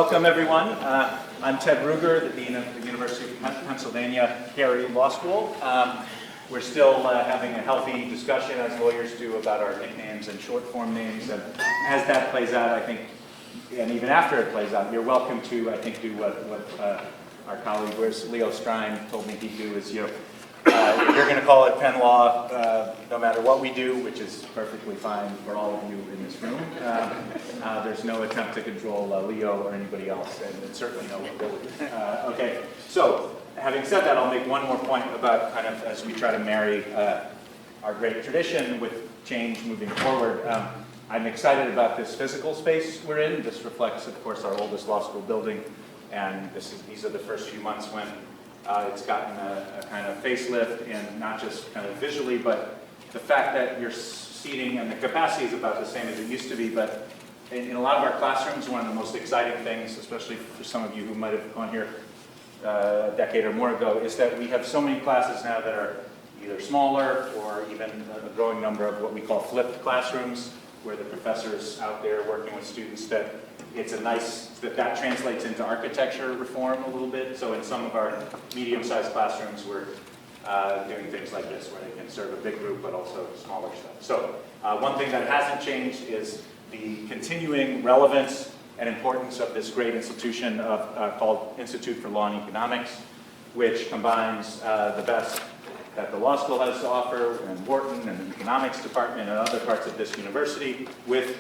welcome everyone. I'm Ted Ruger, the Dean of the University of Pennsylvania Carey Law School. We're still having a healthy discussion, as lawyers do, about our nicknames and short form names. And as that plays out, I think, and even after it plays out, you're welcome to, I think, do what our colleague, Leo Strine, told me he'd do, is, if you're going to call it Penn Law, no matter what we do, which is perfectly fine for all of you in this room, there's no attempt to control Leo or anybody else, and certainly no ability. Okay, so having said that, I'll make one more point about kind of as we try to marry our great tradition with change moving forward. I'm excited about this physical space we're in. This reflects, of course, our oldest law school building, and these are the first few months when it's gotten a kind of facelift, and not just kind of visually, but the fact that your seating and the capacity is about the same as it used to be. But in a lot of our classrooms, one of the most exciting things, especially for some of you who might have gone here a decade or more ago, is that we have so many classes now that are either smaller or even a growing number of what we call flipped classrooms, where the professor's out there working with students, that it's a nice, that translates into architecture reform a little bit. So in some of our medium-sized classrooms, we're doing things like this, where they can serve a big group, but also smaller stuff. So one thing that hasn't changed is the continuing relevance and importance of this great institution called Institute for Law and Economics, which combines the best that the law school has to offer, and Wharton and the economics department and other parts of this university, with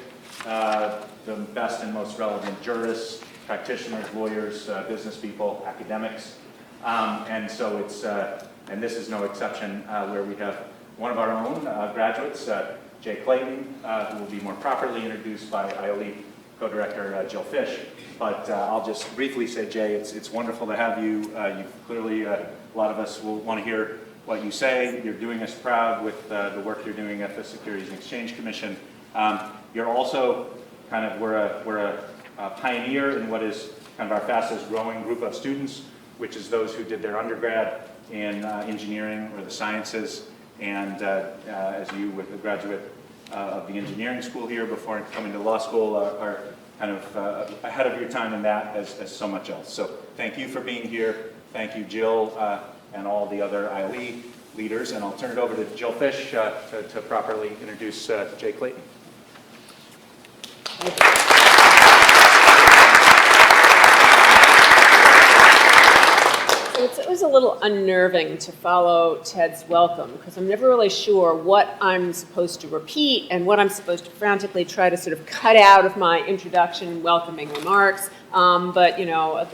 the best and most relevant jurists, practitioners, lawyers, business people, academics. And so it's, and this is no exception, where we have one of our own graduates, Jay Clayton, who will be more properly introduced by ILE co-director Jill Fish. But I'll just briefly say, Jay, it's wonderful to have you. You've clearly, a lot of us will want to hear what you say. You're doing us proud with the work you're doing at the Securities and Exchange Commission. You're also kind of, we're a pioneer in what is kind of our fastest growing group of students, which is those who did their undergrad in engineering or the sciences, and as you, with a graduate of the engineering school here before coming to law school, are kind of ahead of your time in that as so much else. So thank you for being here. Thank you, Jill, and all the other ILE leaders. And I'll turn it over to Jill Fish to properly introduce Jay Clayton. It's always a little unnerving to follow Ted's welcome, because I'm never really sure what I'm supposed to repeat and what I'm supposed to frantically try to sort of cut out of my introduction welcoming remarks. But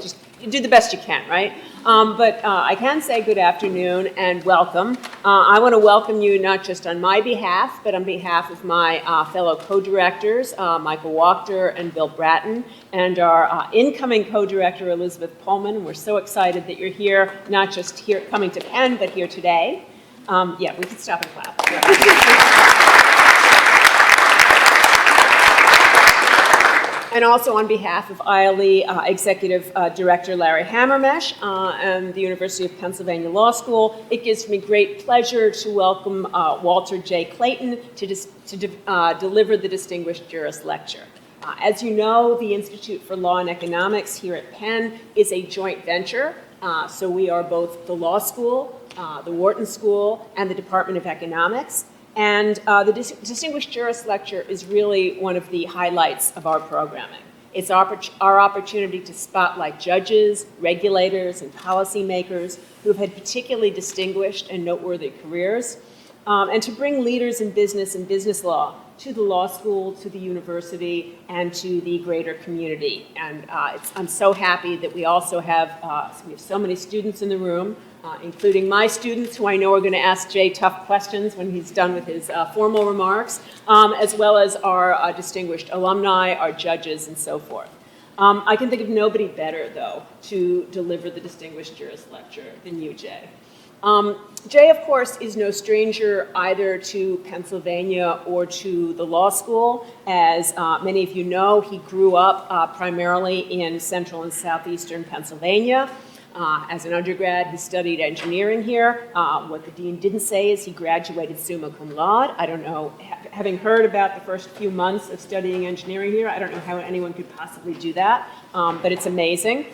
just you do the best you can, right? But I can say good afternoon and welcome. I want to welcome you not just on my behalf, but on behalf of my fellow co-directors, Michael Wachter and Bill Bratton, and our incoming co-director, Elizabeth Pullman. We're so excited that you're here, not just here coming to Penn, but here today. Yeah, we can stop and clap. And also on behalf of ILE Executive Director Larry Hammermesh and the University of Pennsylvania Law School, it gives me great pleasure to welcome Walter J. Clayton to deliver the Distinguished Jurist Lecture. As you know, the Institute for Law and Economics here at Penn is a joint venture. So we are both the law school, the Wharton School, and the Department of Economics. And the Distinguished Jurist Lecture is really one of the highlights of our programming. It's our opportunity to spotlight judges, regulators, and policymakers who have had particularly distinguished and noteworthy careers, and to bring leaders in business and business law to the law school, to the university, and to the greater community. And I'm so happy that we also have, we have so many students in the room, including my students, who I know are going to ask Jay tough questions when he's done with his formal remarks, as well as our distinguished alumni, our judges, and so forth. I can think of nobody better, though, to deliver the Distinguished Jurist Lecture than you, Jay. Jay, of course, is no stranger either to Pennsylvania or to the law school. As many of you know, he grew up primarily in central and southeastern Pennsylvania. As an undergrad, he studied engineering here. What the dean didn't say is he graduated summa cum laude. I don't know, having heard about the first few months of studying engineering here, I don't know how anyone could possibly do that, but it's amazing.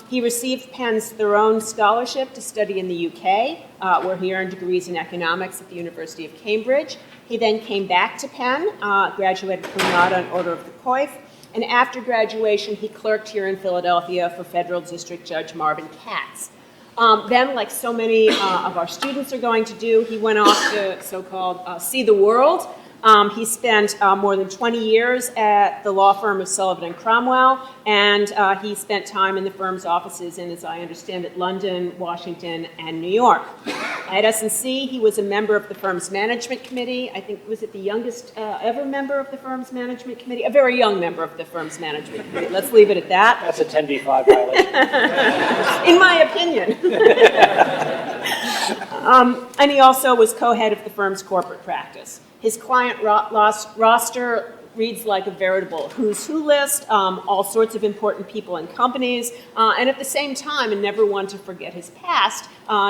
He received Penn's Theron Scholarship to study in the UK, where he earned degrees in economics at the University of Cambridge. He then came back to Penn, graduated cum laude on Order of the Coif, and after graduation, he clerked here in Philadelphia for Federal District Judge Marvin Katz. Then, like so many of our students are going to do, he went off to so-called see the world. He spent more than 20 years at the law firm of Sullivan and Cromwell, and he spent time in the firm's offices in, as I understand it, London, Washington, and New York. At S&C, he was a member of the firm's management committee. I think, was it the youngest ever member of the firm's management committee? A very young member of the firm's management committee. Let's leave it at that. That's a 10b-5 violation. In my opinion. And he also was co-head of the firm's corporate practice. His client roster reads like a veritable who's who list, all sorts of important people and companies, and at the same time, and never one to forget his past,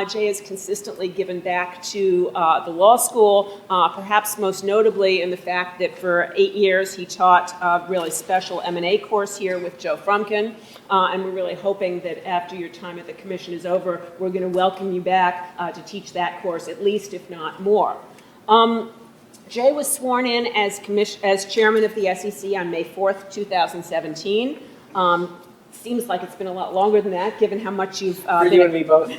Jay has consistently given back to the law school, perhaps most notably in the fact that for 8 years he taught a really special M&A course here with Joe Frumkin, and we're really hoping that after your time at the commission is over, we're going to welcome you back to teach that course, at least if not more. Jay was sworn in as chairman of the SEC on May 4th, 2017. Seems like it's been a lot longer than that, given how much you've You and me both.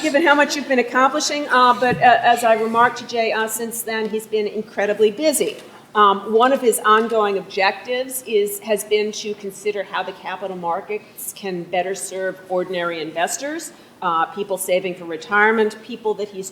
given how much you've been accomplishing. But as I remarked to Jay, since then he's been incredibly busy. One of his ongoing objectives has been to consider how the capital markets can better serve ordinary investors. People saving for retirement, people that he's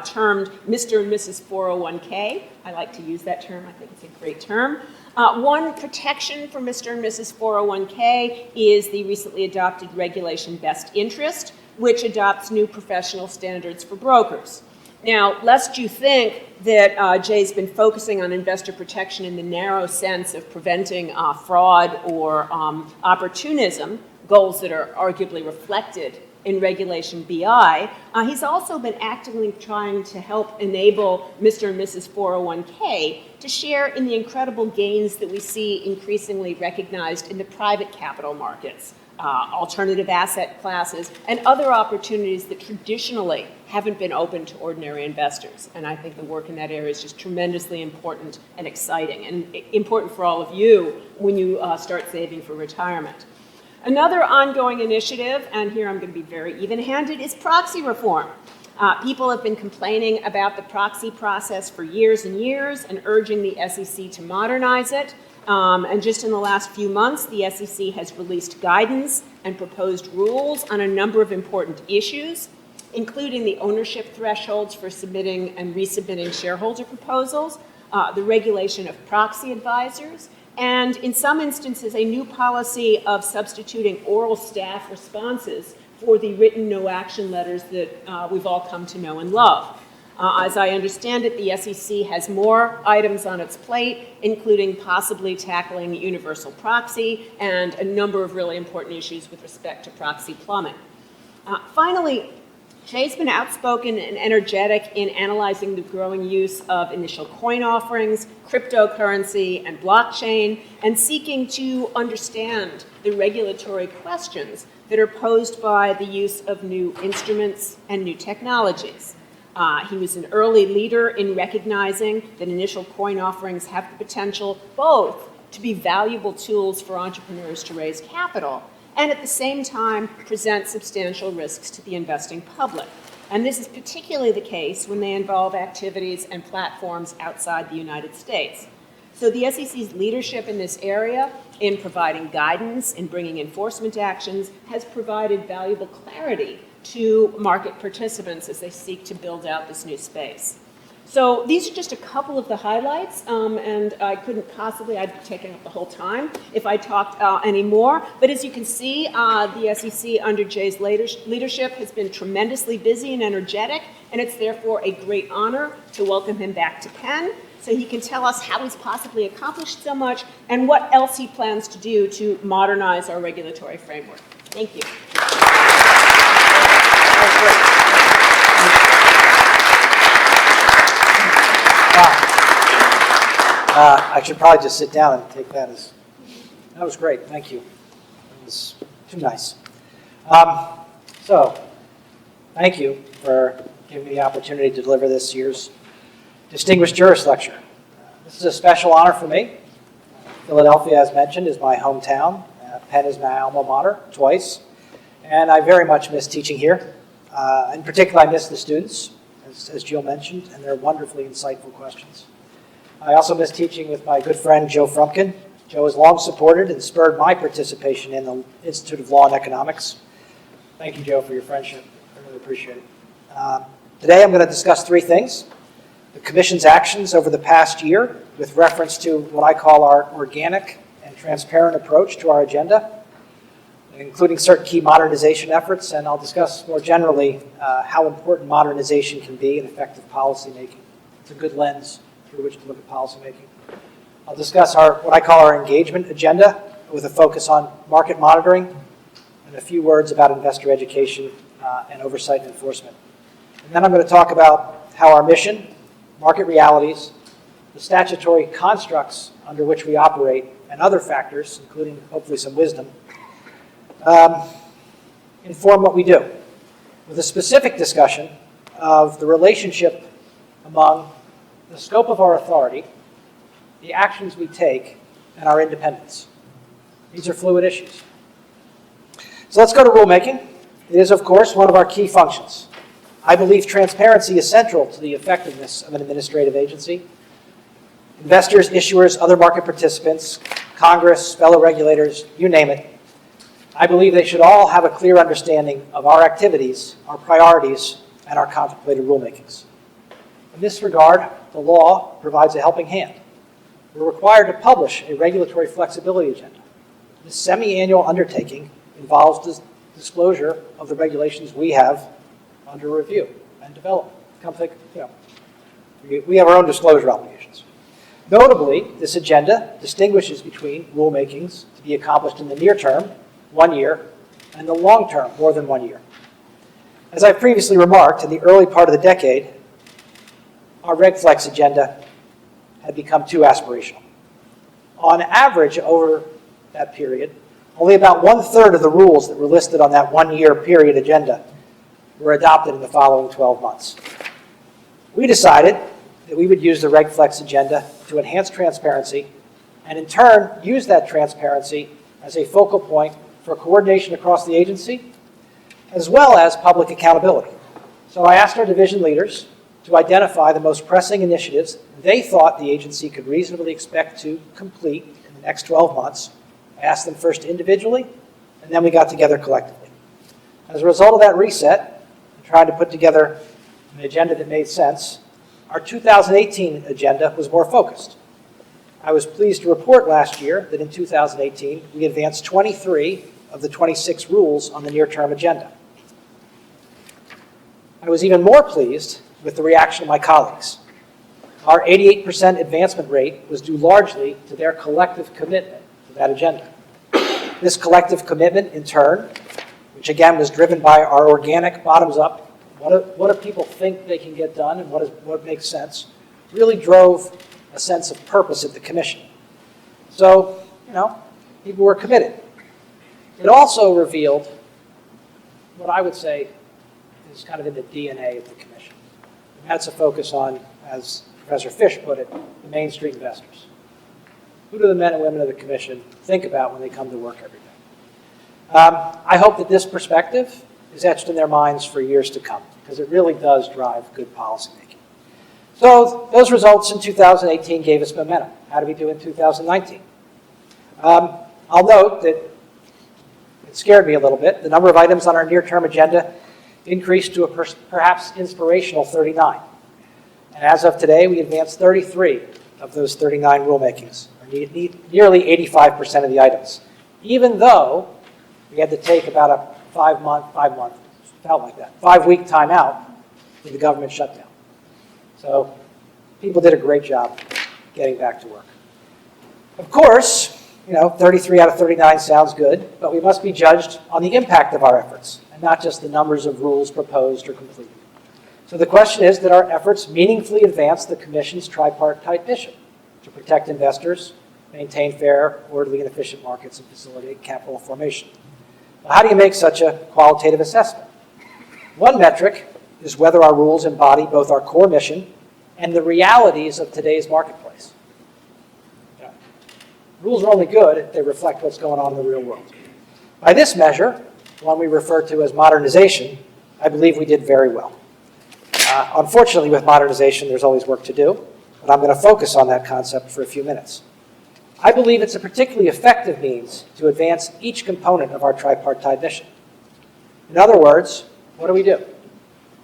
termed Mr. and Mrs. 401k. I like to use that term. I think it's a great term. One protection for Mr. and Mrs. 401k is the recently adopted regulation Best Interest, which adopts new professional standards for brokers. Now, lest you think that Jay's been focusing on investor protection in the narrow sense of preventing fraud or opportunism, goals that are arguably reflected in Regulation BI, he's also been actively trying to help enable Mr. and Mrs. 401k to share in the incredible gains that we see increasingly recognized in the private capital markets, alternative asset classes, and other opportunities that traditionally haven't been open to ordinary investors. And I think the work in that area is just tremendously important and exciting, and important for all of you when you start saving for retirement. Another ongoing initiative, and here I'm going to be very even-handed, is proxy reform. People have been complaining about the proxy process for years and years and urging the SEC to modernize it. And just in the last few months, the SEC has released guidance and proposed rules on a number of important issues, including the ownership thresholds for submitting and resubmitting shareholder proposals, the regulation of proxy advisors, and in some instances, a new policy of substituting oral staff responses for the written no-action letters that we've all come to know and love. As I understand it, the SEC has more items on its plate, including possibly tackling universal proxy and a number of really important issues with respect to proxy plumbing. Finally, Jay's been outspoken and energetic in analyzing the growing use of initial coin offerings, cryptocurrency, and blockchain, and seeking to understand the regulatory questions that are posed by the use of new instruments and new technologies. He was an early leader in recognizing that initial coin offerings have the potential both to be valuable tools for entrepreneurs to raise capital, and at the same time present substantial risks to the investing public. And this is particularly the case when they involve activities and platforms outside the United States. So the SEC's leadership in this area, in providing guidance, in bringing enforcement actions, has provided valuable clarity to market participants as they seek to build out this new space. So these are just a couple of the highlights, and I couldn't possibly, I'd be taking up the whole time if I talked any more. But as you can see, the SEC under Jay's leadership has been tremendously busy and energetic, and it's therefore a great honor to welcome him back to Penn so he can tell us how he's possibly accomplished so much and what else he plans to do to modernize our regulatory framework. Thank you. I should probably just sit down and take that as, that was great, thank you. It was too nice. So, thank you for giving me the opportunity to deliver this year's Distinguished Jurist Lecture. This is a special honor for me. Philadelphia, as mentioned, is my hometown. Penn is my alma mater twice, and I very much miss teaching here. In particular, I miss the students, as Jill mentioned, and their wonderfully insightful questions. I also miss teaching with my good friend Joe Frumpkin. Joe has long supported and spurred my participation in the Institute of Law and Economics. Thank you, Joe, for your friendship. I really appreciate it. Today I'm going to discuss three things. The Commission's actions over the past year with reference to what I call our organic and transparent approach to our agenda, including certain key modernization efforts, and I'll discuss more generally how important modernization can be in effective policymaking. It's a good lens through which to look at policymaking. I'll discuss what I call our engagement agenda with a focus on market monitoring and a few words about investor education and oversight and enforcement. And then I'm going to talk about how our mission, market realities, the statutory constructs under which we operate, and other factors, including hopefully some wisdom, inform what we do, with a specific discussion of the relationship among the scope of our authority, the actions we take, and our independence. These are fluid issues. So let's go to rulemaking. It is, of course, one of our key functions. I believe transparency is central to the effectiveness of an administrative agency. Investors, issuers, other market participants, Congress, fellow regulators, you name it. I believe they should all have a clear understanding of our activities, our priorities, and our contemplated rulemakings. In this regard, the law provides a helping hand. We're required to publish a regulatory flexibility agenda. This semi-annual undertaking involves the disclosure of the regulations we have under review and development. We have our own disclosure obligations. Notably, this agenda distinguishes between rulemakings to be accomplished in the near term, 1 year, and the long term, more than 1 year. As I previously remarked, in the early part of the decade, our RegFlex agenda had become too aspirational. On average, over that period, only about 1/3 of the rules that were listed on that 1-year period agenda were adopted in the following 12 months. We decided that we would use the RegFlex agenda to enhance transparency and in turn use that transparency as a focal point for coordination across the agency as well as public accountability. So I asked our division leaders to identify the most pressing initiatives they thought the agency could reasonably expect to complete in the next 12 months. I asked them first individually, and then we got together collectively. As a result of that reset, and trying to put together an agenda that made sense, our 2018 agenda was more focused. I was pleased to report last year that in 2018, we advanced 23 of the 26 rules on the near-term agenda. I was even more pleased with the reaction of my colleagues. Our 88% advancement rate was due largely to their collective commitment to that agenda. This collective commitment, in turn, which again was driven by our organic bottoms-up, what do people think they can get done and what makes sense, really drove a sense of purpose at the Commission. So, people were committed. It also revealed what I would say is kind of in the DNA of the Commission. And that's a focus on, as Professor Fish put it, the Main Street investors. Who do the men and women of the Commission think about when they come to work every day? I hope that this perspective is etched in their minds for years to come, because it really does drive good policymaking. So those results in 2018 gave us momentum. How did we do in 2019? I'll note that it scared me a little bit. The number of items on our near-term agenda increased to a perhaps inspirational 39. And as of today, we advanced 33 of those 39 rulemakings, or nearly 85% of the items, even though we had to take about a 5-week timeout with the government shutdown. So people did a great job getting back to work. Of course, 33 out of 39 sounds good, but we must be judged on the impact of our efforts, and not just the numbers of rules proposed or completed. So the question is, did our efforts meaningfully advance the Commission's tripartite mission to protect investors, maintain fair, orderly, and efficient markets, and facilitate capital formation? Well, how do you make such a qualitative assessment? One metric is whether our rules embody both our core mission and the realities of today's marketplace. Rules are only good if they reflect what's going on in the real world. By this measure, one we refer to as modernization, I believe we did very well. Unfortunately, with modernization, there's always work to do, but I'm going to focus on that concept for a few minutes. I believe it's a particularly effective means to advance each component of our tripartite mission. In other words, what do?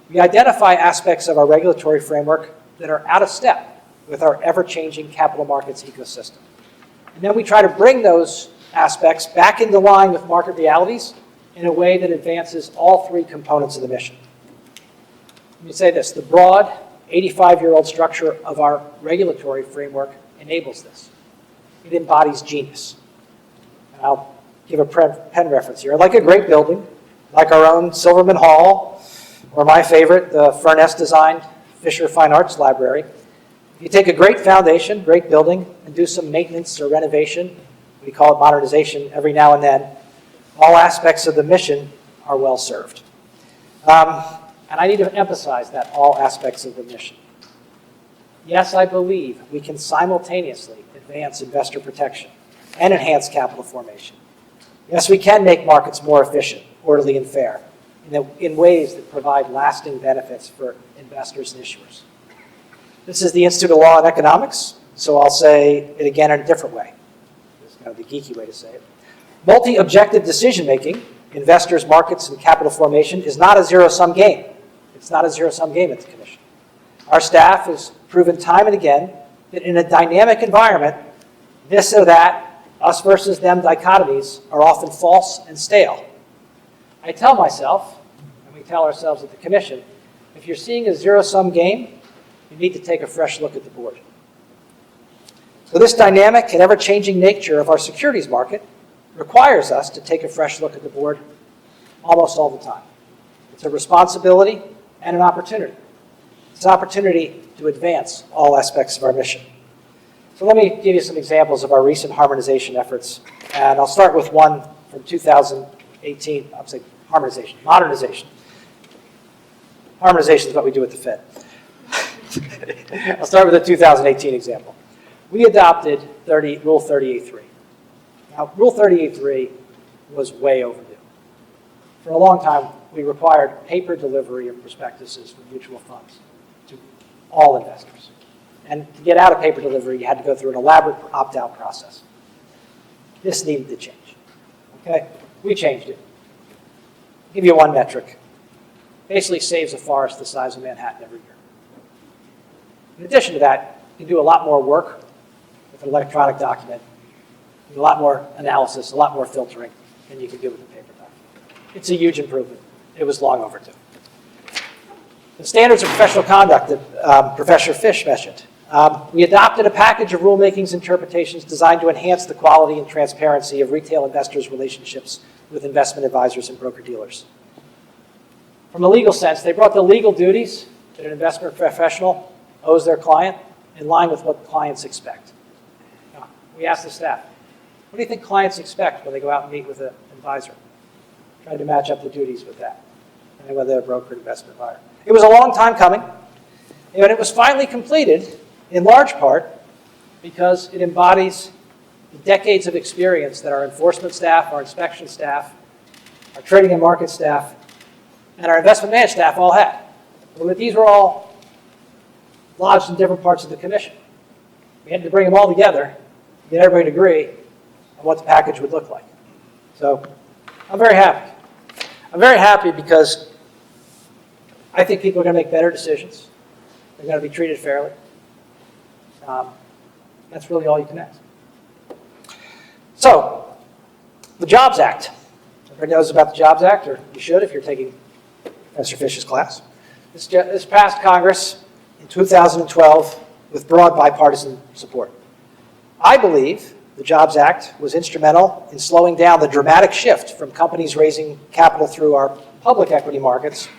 We identify aspects of our regulatory framework that are out of step with our ever-changing capital markets ecosystem. And then we try to bring those aspects back into line with market realities in a way that advances all three components of the mission. Let me say this, the broad 85-year-old structure of our regulatory framework enables this. It embodies genius. And I'll give a pen reference here. Like a great building, like our own Silverman Hall, or my favorite, the Furness-designed Fisher Fine Arts Library, if you take a great foundation, great building, and do some maintenance or renovation, we call it modernization every now and then, all aspects of the mission are well served. And I need to emphasize that all aspects of the mission. Yes, I believe we can simultaneously advance investor protection and enhance capital formation. Yes, we can make markets more efficient, orderly, and fair in ways that provide lasting benefits for investors and issuers. This is the Institute of Law and Economics, so I'll say it again in a different way. This is kind of the geeky way to say it. Multi-objective decision-making, investors, markets, and capital formation is not a zero-sum game. It's not a zero-sum game at the Commission. Our staff has proven time and again that in a dynamic environment, this or that, us versus them dichotomies are often false and stale. I tell myself, and we tell ourselves at the Commission, if you're seeing a zero-sum game, you need to take a fresh look at the board. So this dynamic and ever-changing nature of our securities market requires us to take a fresh look at the board almost all the time. It's a responsibility and an opportunity. It's an opportunity to advance all aspects of our mission. So let me give you some examples of our recent harmonization efforts. And I'll start with one from 2018. I'm saying harmonization, modernization. Harmonization is what we do at the Fed. I'll start with a 2018 example. We adopted Rule 38.3. Now, Rule 38.3 was way overdue. For a long time, we required paper delivery of prospectuses for mutual funds to all investors. And to get out of paper delivery, you had to go through an elaborate opt-out process. This needed to change. Okay? We changed it. I'll give you one metric. Basically saves a forest the size of Manhattan every year. In addition to that, you can do a lot more work with an electronic document, a lot more analysis, a lot more filtering than you can do with a paper document. It's a huge improvement. It was long overdue. The standards of professional conduct that Professor Fish mentioned. We adopted a package of rulemakings interpretations designed to enhance the quality and transparency of retail investors' relationships with investment advisors and broker-dealers. From a legal sense, they brought the legal duties that an investment professional owes their client in line with what clients expect. Now, we asked the staff, what do you think clients expect when they go out and meet with an advisor? Tried to match up the duties with that, and whether they're a broker or investment advisor. It was a long time coming, and it was finally completed in large part because it embodies the decades of experience that our enforcement staff, our inspection staff, our trading and market staff, and our investment management staff all had. Well, these were all lodged in different parts of the Commission. We had to bring them all together, get everybody to agree on what the package would look like. So I'm very happy. I'm very happy because I think people are going to make better decisions. They're going to be treated fairly. That's really all you can ask. So, the Jobs Act. Everybody knows about the Jobs Act, or you should if you're taking Professor Fish's class. This passed Congress in 2012 with broad bipartisan support. I believe the Jobs Act was instrumental in slowing down the dramatic shift from companies raising capital through our public equity markets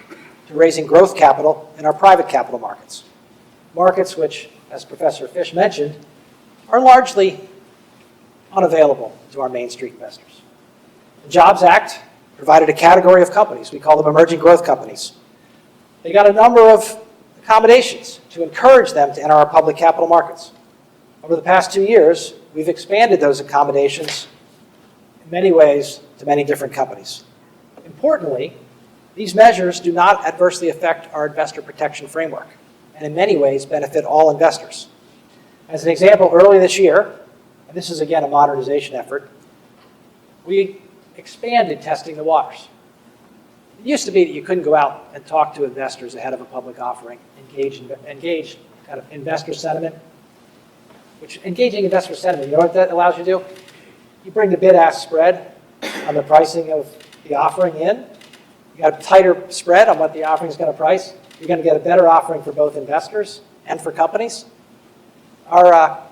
to raising growth capital in our private capital markets. Markets which, as Professor Fish mentioned, are largely unavailable to our Main Street investors. The Jobs Act provided a category of companies. We call them emerging growth companies. They got a number of accommodations to encourage them to enter our public capital markets. Over the past 2 years, we've expanded those accommodations in many ways to many different companies. Importantly, these measures do not adversely affect our investor protection framework, and in many ways benefit all investors. As an example, early this year, and this is again a modernization effort, we expanded testing the waters. It used to be that you couldn't go out and talk to investors ahead of a public offering, engage kind of investor sentiment, which engaging investor sentiment, you know what that allows you to do? You bring the bid-ask spread on the pricing of the offering in. You got a tighter spread on what the offering is going to price. You're going to get a better offering for both investors and for companies. Our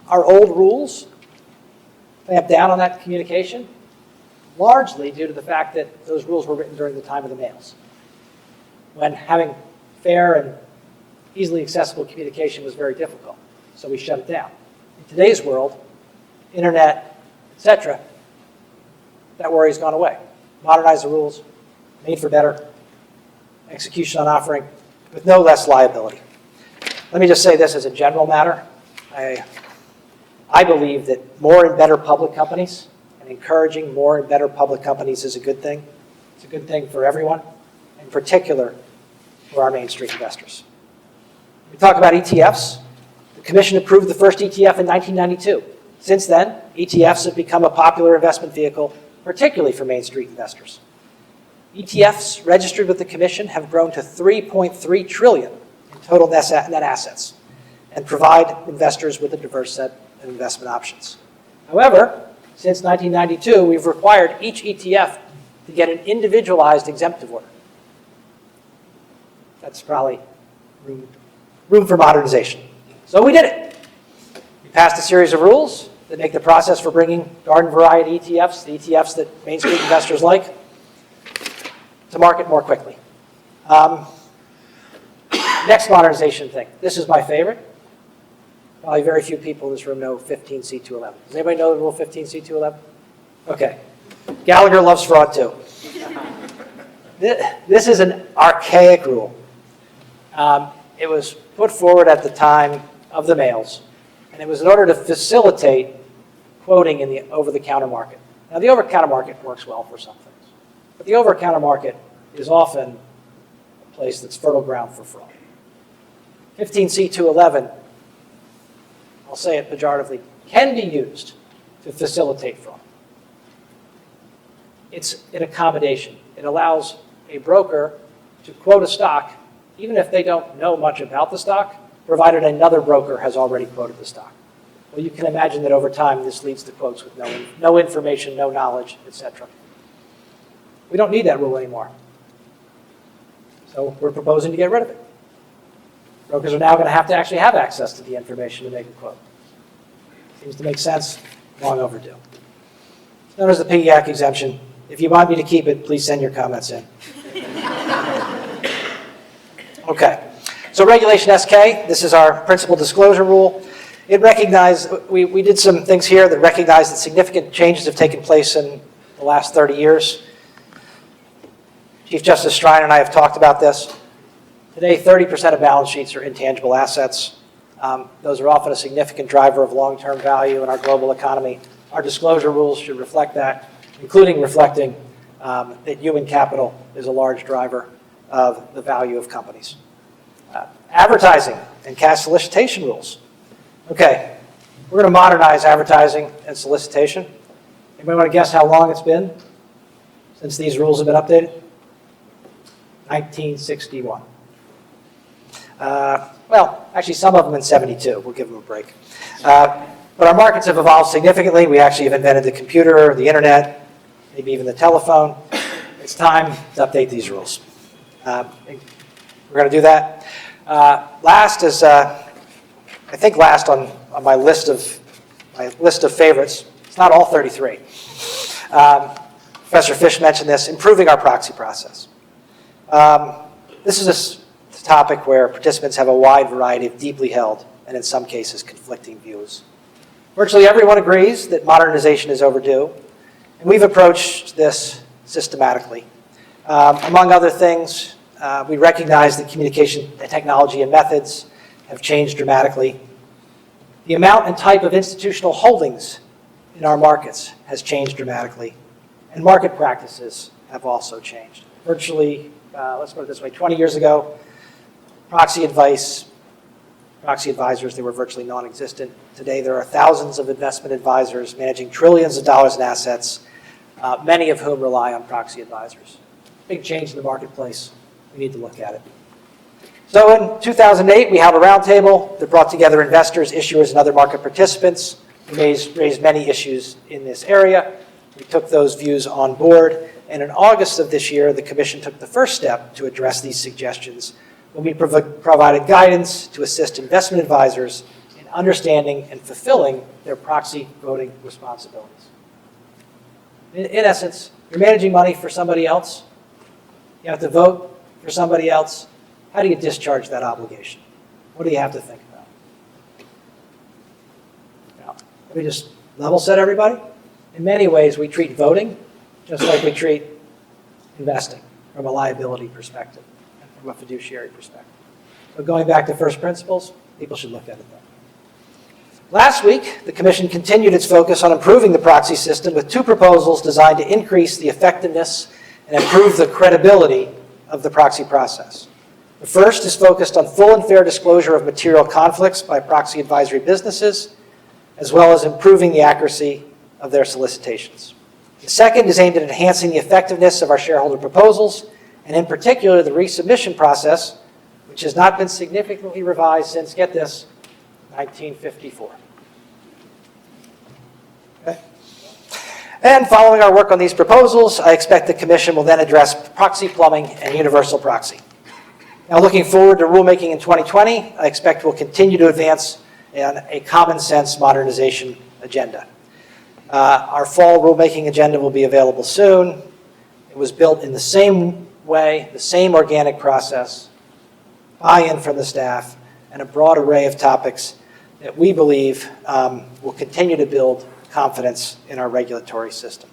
old rules clamp down on that communication, largely due to the fact that those rules were written during the time of the mails, when having fair and easily accessible communication was very difficult. So we shut it down. In today's world, internet, etc., that worry's gone away. Modernize the rules, made for better, execution on offering, with no less liability. Let me just say this as a general matter. I believe that more and better public companies and encouraging more and better public companies is a good thing. It's a good thing for everyone, in particular for our Main Street investors. We talk about ETFs. The Commission approved the first ETF in 1992. Since then, ETFs have become a popular investment vehicle, particularly for Main Street investors. ETFs registered with the Commission have grown to $3.3 trillion in total net assets and provide investors with a diverse set of investment options. However, since 1992, we've required each ETF to get an individualized exemptive order. That's probably room for modernization. So we did it. We passed a series of rules that make the process for bringing garden variety ETFs, the ETFs that Main Street investors like, to market more quickly. Next modernization thing. This is my favorite. Probably very few people in this room know 15C211. Does anybody know the rule 15C211? Okay. Gallagher loves fraud too. This is an archaic rule. It was put forward at the time of the mails, and it was in order to facilitate quoting in the over-the-counter market. Now, the over-the-counter market works well for some things, but the over-the-counter market is often a place that's fertile ground for fraud. 15C211, I'll say it pejoratively, can be used to facilitate fraud. It's an accommodation. It allows a broker to quote a stock even if they don't know much about the stock, provided another broker has already quoted the stock. Well, you can imagine that over time this leads to quotes with no information, no knowledge, etc. We don't need that rule anymore. So we're proposing to get rid of it. Brokers are now going to have access to the information to make a quote. Seems to make sense, long overdue. It's known as the Piggy Act exemption. If you want me to keep it, please send your comments in. Okay, so Regulation SK, this is our principal disclosure rule. It recognized, we did some things here that recognize that significant changes have taken place in the last 30 years. Chief Justice Strine and I have talked about this. Today, 30% of balance sheets are intangible assets. Those are often a significant driver of long-term value in our global economy. Our disclosure rules should reflect that, including reflecting that human capital is a large driver of the value of companies. Advertising and cash solicitation rules. Okay, we're going to modernize advertising and solicitation. Anybody want to guess how long it's been since these rules have been updated? 1961. Well, actually some of them in 72. We'll give them a break. But our markets have evolved significantly. We actually have invented the computer, the internet, maybe even the telephone. It's time to update these rules. We're going to do that. Last is, I think last on my list of my list of favorites. It's not all 33. Professor Fish mentioned this, improving our proxy process. This is a topic where participants have a wide variety of deeply held and in some cases conflicting views. Virtually everyone agrees that modernization is overdue, and we've approached this systematically. Among other things, we recognize that communication technology and methods have changed dramatically. The amount and type of institutional holdings in our markets has changed dramatically, and market practices have also changed. Virtually, let's put it this way, 20 years ago, proxy advisors, they were virtually non-existent. Today, there are thousands of investment advisors managing trillions of dollars in assets, many of whom rely on proxy advisors. Big change in the marketplace. We need to look at it. So in 2008, we held a roundtable that brought together investors, issuers, and other market participants. We raised many issues in this area. We took those views on board, and in August of this year, the Commission took the first step to address these suggestions when we provided guidance to assist investment advisors in understanding and fulfilling their proxy voting responsibilities. In essence, you're managing money for somebody else. You have to vote for somebody else. How do you discharge that obligation? What do you have to think about? Now, let me just level set everybody. In many ways, we treat voting just like we treat investing from a liability perspective and from a fiduciary perspective. So going back to first principles, people should look at it that way. Last week, the Commission continued its focus on improving the proxy system with two proposals designed to increase the effectiveness and improve the credibility of the proxy process. The first is focused on full and fair disclosure of material conflicts by proxy advisory businesses, as well as improving the accuracy of their solicitations. The second is aimed at enhancing the effectiveness of our shareholder proposals, and in particular, the resubmission process, which has not been significantly revised since, get this, 1954. Okay. And following our work on these proposals, I expect the Commission will then address proxy plumbing and universal proxy. Now, looking forward to rulemaking in 2020, I expect we'll continue to advance on a common sense modernization agenda. Our fall rulemaking agenda will be available soon. It was built in the same way, the same organic process, buy-in from the staff, and a broad array of topics that we believe will continue to build confidence in our regulatory system.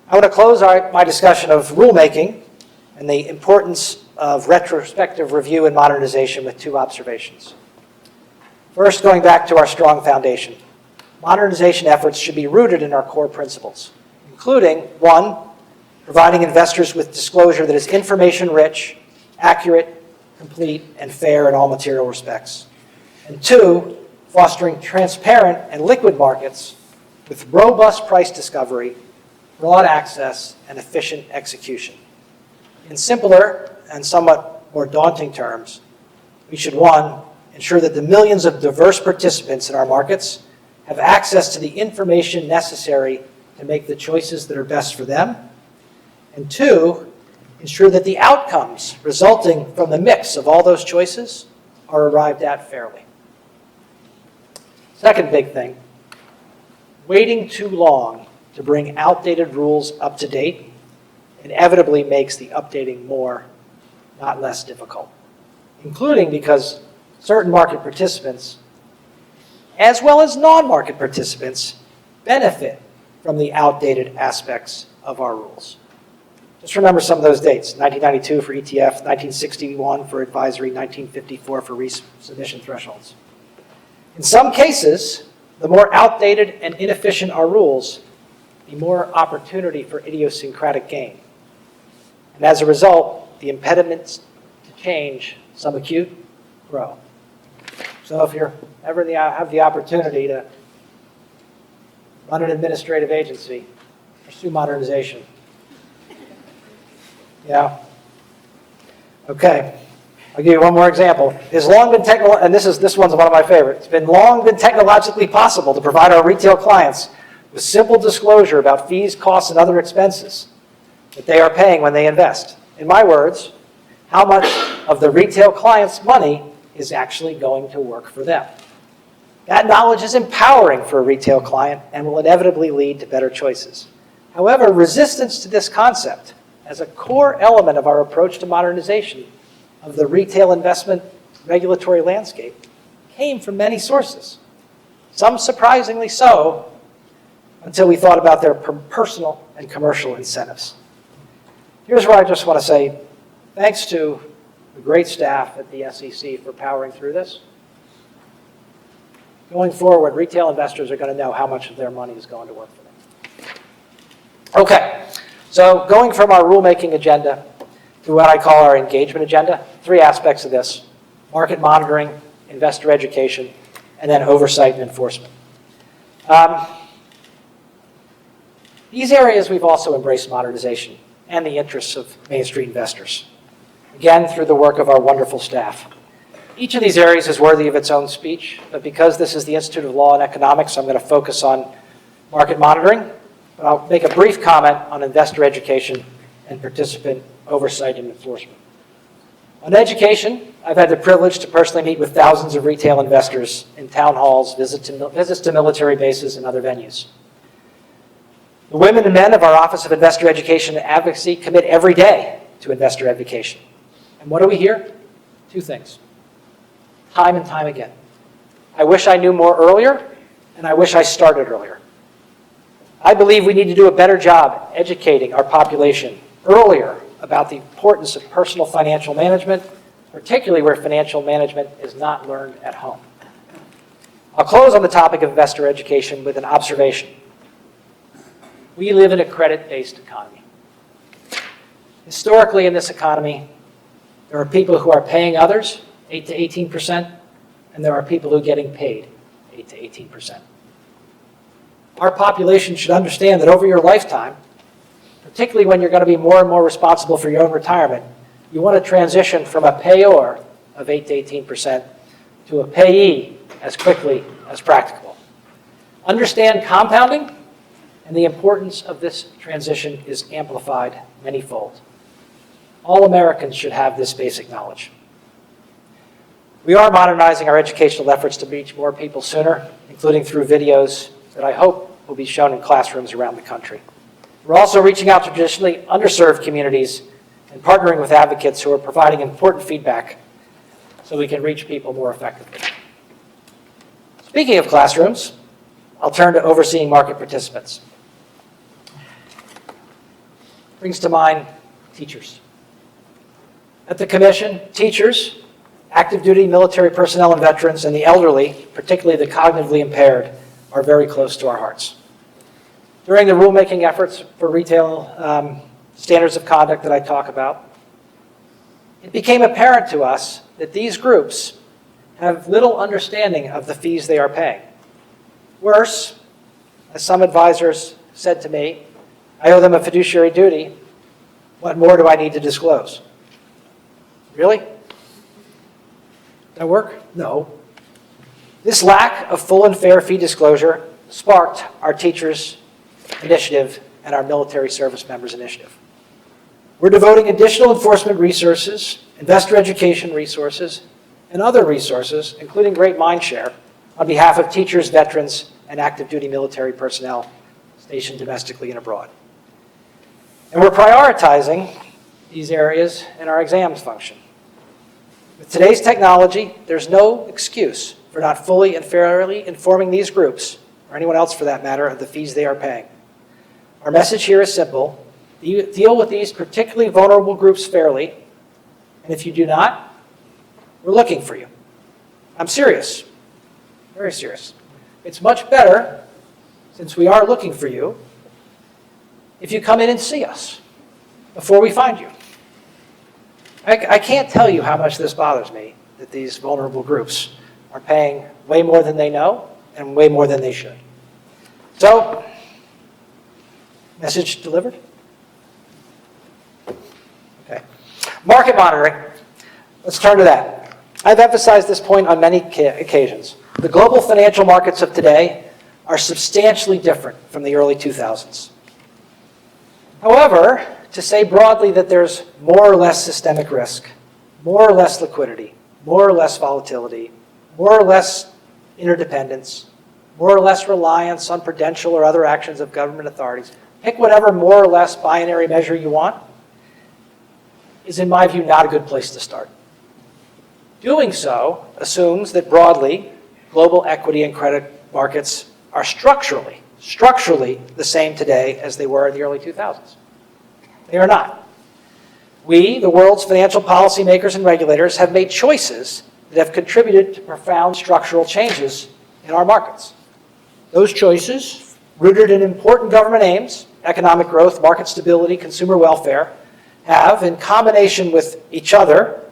I want to close my discussion of rulemaking and the importance of retrospective review and modernization with two observations. First, going back to our strong foundation, modernization efforts should be rooted in our core principles, including, one, providing investors with disclosure that is information-rich, accurate, complete, and fair in all material respects. And two, fostering transparent and liquid markets with robust price discovery, broad access, and efficient execution. In simpler and somewhat more daunting terms, we should, one, ensure that the millions of diverse participants in our markets have access to the information necessary to make the choices that are best for them, and two, ensure that the outcomes resulting from the mix of all those choices are arrived at fairly. Second big thing, waiting too long to bring outdated rules up to date inevitably makes the updating more, not less difficult, including because certain market participants, as well as non-market participants, benefit from the outdated aspects of our rules. Just remember some of those dates: 1992 for ETF, 1961 for advisory, 1954 for resubmission thresholds. In some cases, the more outdated and inefficient our rules, the more opportunity for idiosyncratic gain. And as a result, the impediments to change, some acute, grow. So if you're ever have the opportunity to run an administrative agency, pursue modernization. Yeah. Okay. I'll give you one more example. It's long been and this one's one of my favorites. It's been long been technologically possible to provide our retail clients with simple disclosure about fees, costs, and other expenses that they are paying when they invest. In my words, how much of the retail client's money is actually going to work for them. That knowledge is empowering for a retail client and will inevitably lead to better choices. However, resistance to this concept as a core element of our approach to modernization of the retail investment regulatory landscape came from many sources, some surprisingly so, until we thought about their personal and commercial incentives. Here's where I just want to say thanks to the great staff at the SEC for powering through this. Going forward, retail investors are going to know how much of their money is going to work for them. Okay, so going from our rulemaking agenda to what I call our engagement agenda, 3 aspects of this: market monitoring, investor education, and then oversight and enforcement. These areas we've also embraced modernization and the interests of Main Street investors, again through the work of our wonderful staff. Each of these areas is worthy of its own speech, but because this is the Institute of Law and Economics, I'm going to focus on market monitoring, but I'll make a brief comment on investor education and participant oversight and enforcement. On education, I've had the privilege to personally meet with thousands of retail investors in town halls, visits to military bases, and other venues. The women and men of our Office of Investor Education and Advocacy commit every day to investor education. And what do we hear? 2 things. Time and time again. I wish I knew more earlier, and I wish I started earlier. I believe we need to do a better job educating our population earlier about the importance of personal financial management, particularly where financial management is not learned at home. I'll close on the topic of investor education with an observation. We live in a credit-based economy. Historically, in this economy, there are people who are paying others 8 to 18%, and there are people who are getting paid 8 to 18%. Our population should understand that over your lifetime, particularly when you're going to be more and more responsible for your own retirement, you want to transition from a payor of 8 to 18% to a payee as quickly as practicable. Understand compounding, and the importance of this transition is amplified manyfold. All Americans should have this basic knowledge. We are modernizing our educational efforts to reach more people sooner, including through videos that I hope will be shown in classrooms around the country. We're also reaching out to traditionally underserved communities and partnering with advocates who are providing important feedback so we can reach people more effectively. Speaking of classrooms, I'll turn to overseeing market participants. Brings to mind teachers. At the Commission, teachers, active duty military personnel and veterans, and the elderly, particularly the cognitively impaired, are very close to our hearts. During the rulemaking efforts for retail standards of conduct that I talk about, it became apparent to us that these groups have little understanding of the fees they are paying. Worse, as some advisors said to me, I owe them a fiduciary duty. What more do I need to disclose? Really? That work? No. This lack of full and fair fee disclosure sparked our teachers' initiative and our military service members' initiative. We're devoting additional enforcement resources, investor education resources, and other resources, including great mind share, on behalf of teachers, veterans, and active duty military personnel stationed domestically and abroad. And we're prioritizing these areas in our exams function. With today's technology, there's no excuse for not fully and fairly informing these groups, or anyone else for that matter, of the fees they are paying. Our message here is simple. Deal with these particularly vulnerable groups fairly, and if you do not, we're looking for you. I'm serious, very serious. It's much better, since we are looking for you, if you come in and see us before we find you. I can't tell you how much this bothers me, that these vulnerable groups are paying way more than they know and way more than they should. So, message delivered? Okay. Market monitoring. Let's turn to that. I've emphasized this point on many occasions. The global financial markets of today are substantially different from the early 2000s. However, to say broadly that there's more or less systemic risk, more or less liquidity, more or less volatility, more or less interdependence, more or less reliance on prudential or other actions of government authorities, pick whatever more or less binary measure you want, is, in my view, not a good place to start. Doing so assumes that broadly, global equity and credit markets are structurally the same today as they were in the early 2000s. They are not. We, the world's financial policymakers and regulators, have made choices that have contributed to profound structural changes in our markets. Those choices, rooted in important government aims, economic growth, market stability, consumer welfare, have, in combination with each other,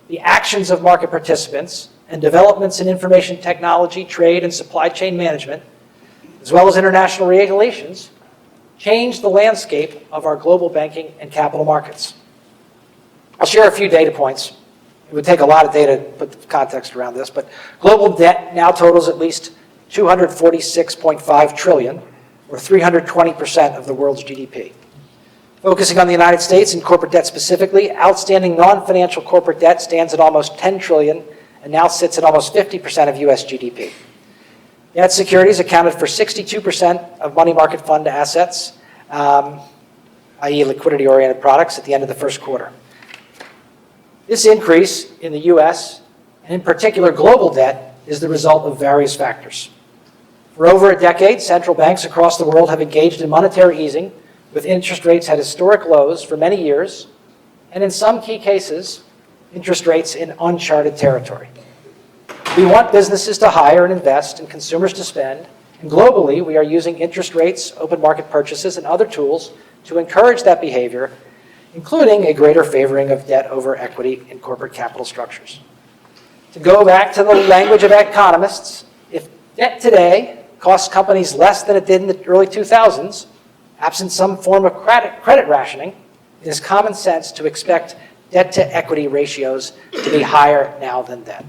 the actions of market participants, and developments in information technology, trade, and supply chain management, as well as international regulations, changed the landscape of our global banking and capital markets. I'll share a few data points. It would take a lot of data to put the context around this, but global debt now totals at least $246.5 trillion, or 320% of the world's GDP. Focusing on the United States and corporate debt specifically, outstanding non-financial corporate debt stands at almost $10 trillion and now sits at almost 50% of U.S. GDP. Debt securities accounted for 62% of money market fund assets, i.e. liquidity-oriented products, at the end of the first quarter. This increase in the U.S., and in particular global debt, is the result of various factors. For over a decade, central banks across the world have engaged in monetary easing, with interest rates at historic lows for many years, and in some key cases, interest rates in uncharted territory. We want businesses to hire and invest and consumers to spend, and globally we are using interest rates, open market purchases, and other tools to encourage that behavior, including a greater favoring of debt over equity in corporate capital structures. To go back to the language of economists, if debt today costs companies less than it did in the early 2000s, absent some form of credit rationing, it is common sense to expect debt-to-equity ratios to be higher now than then.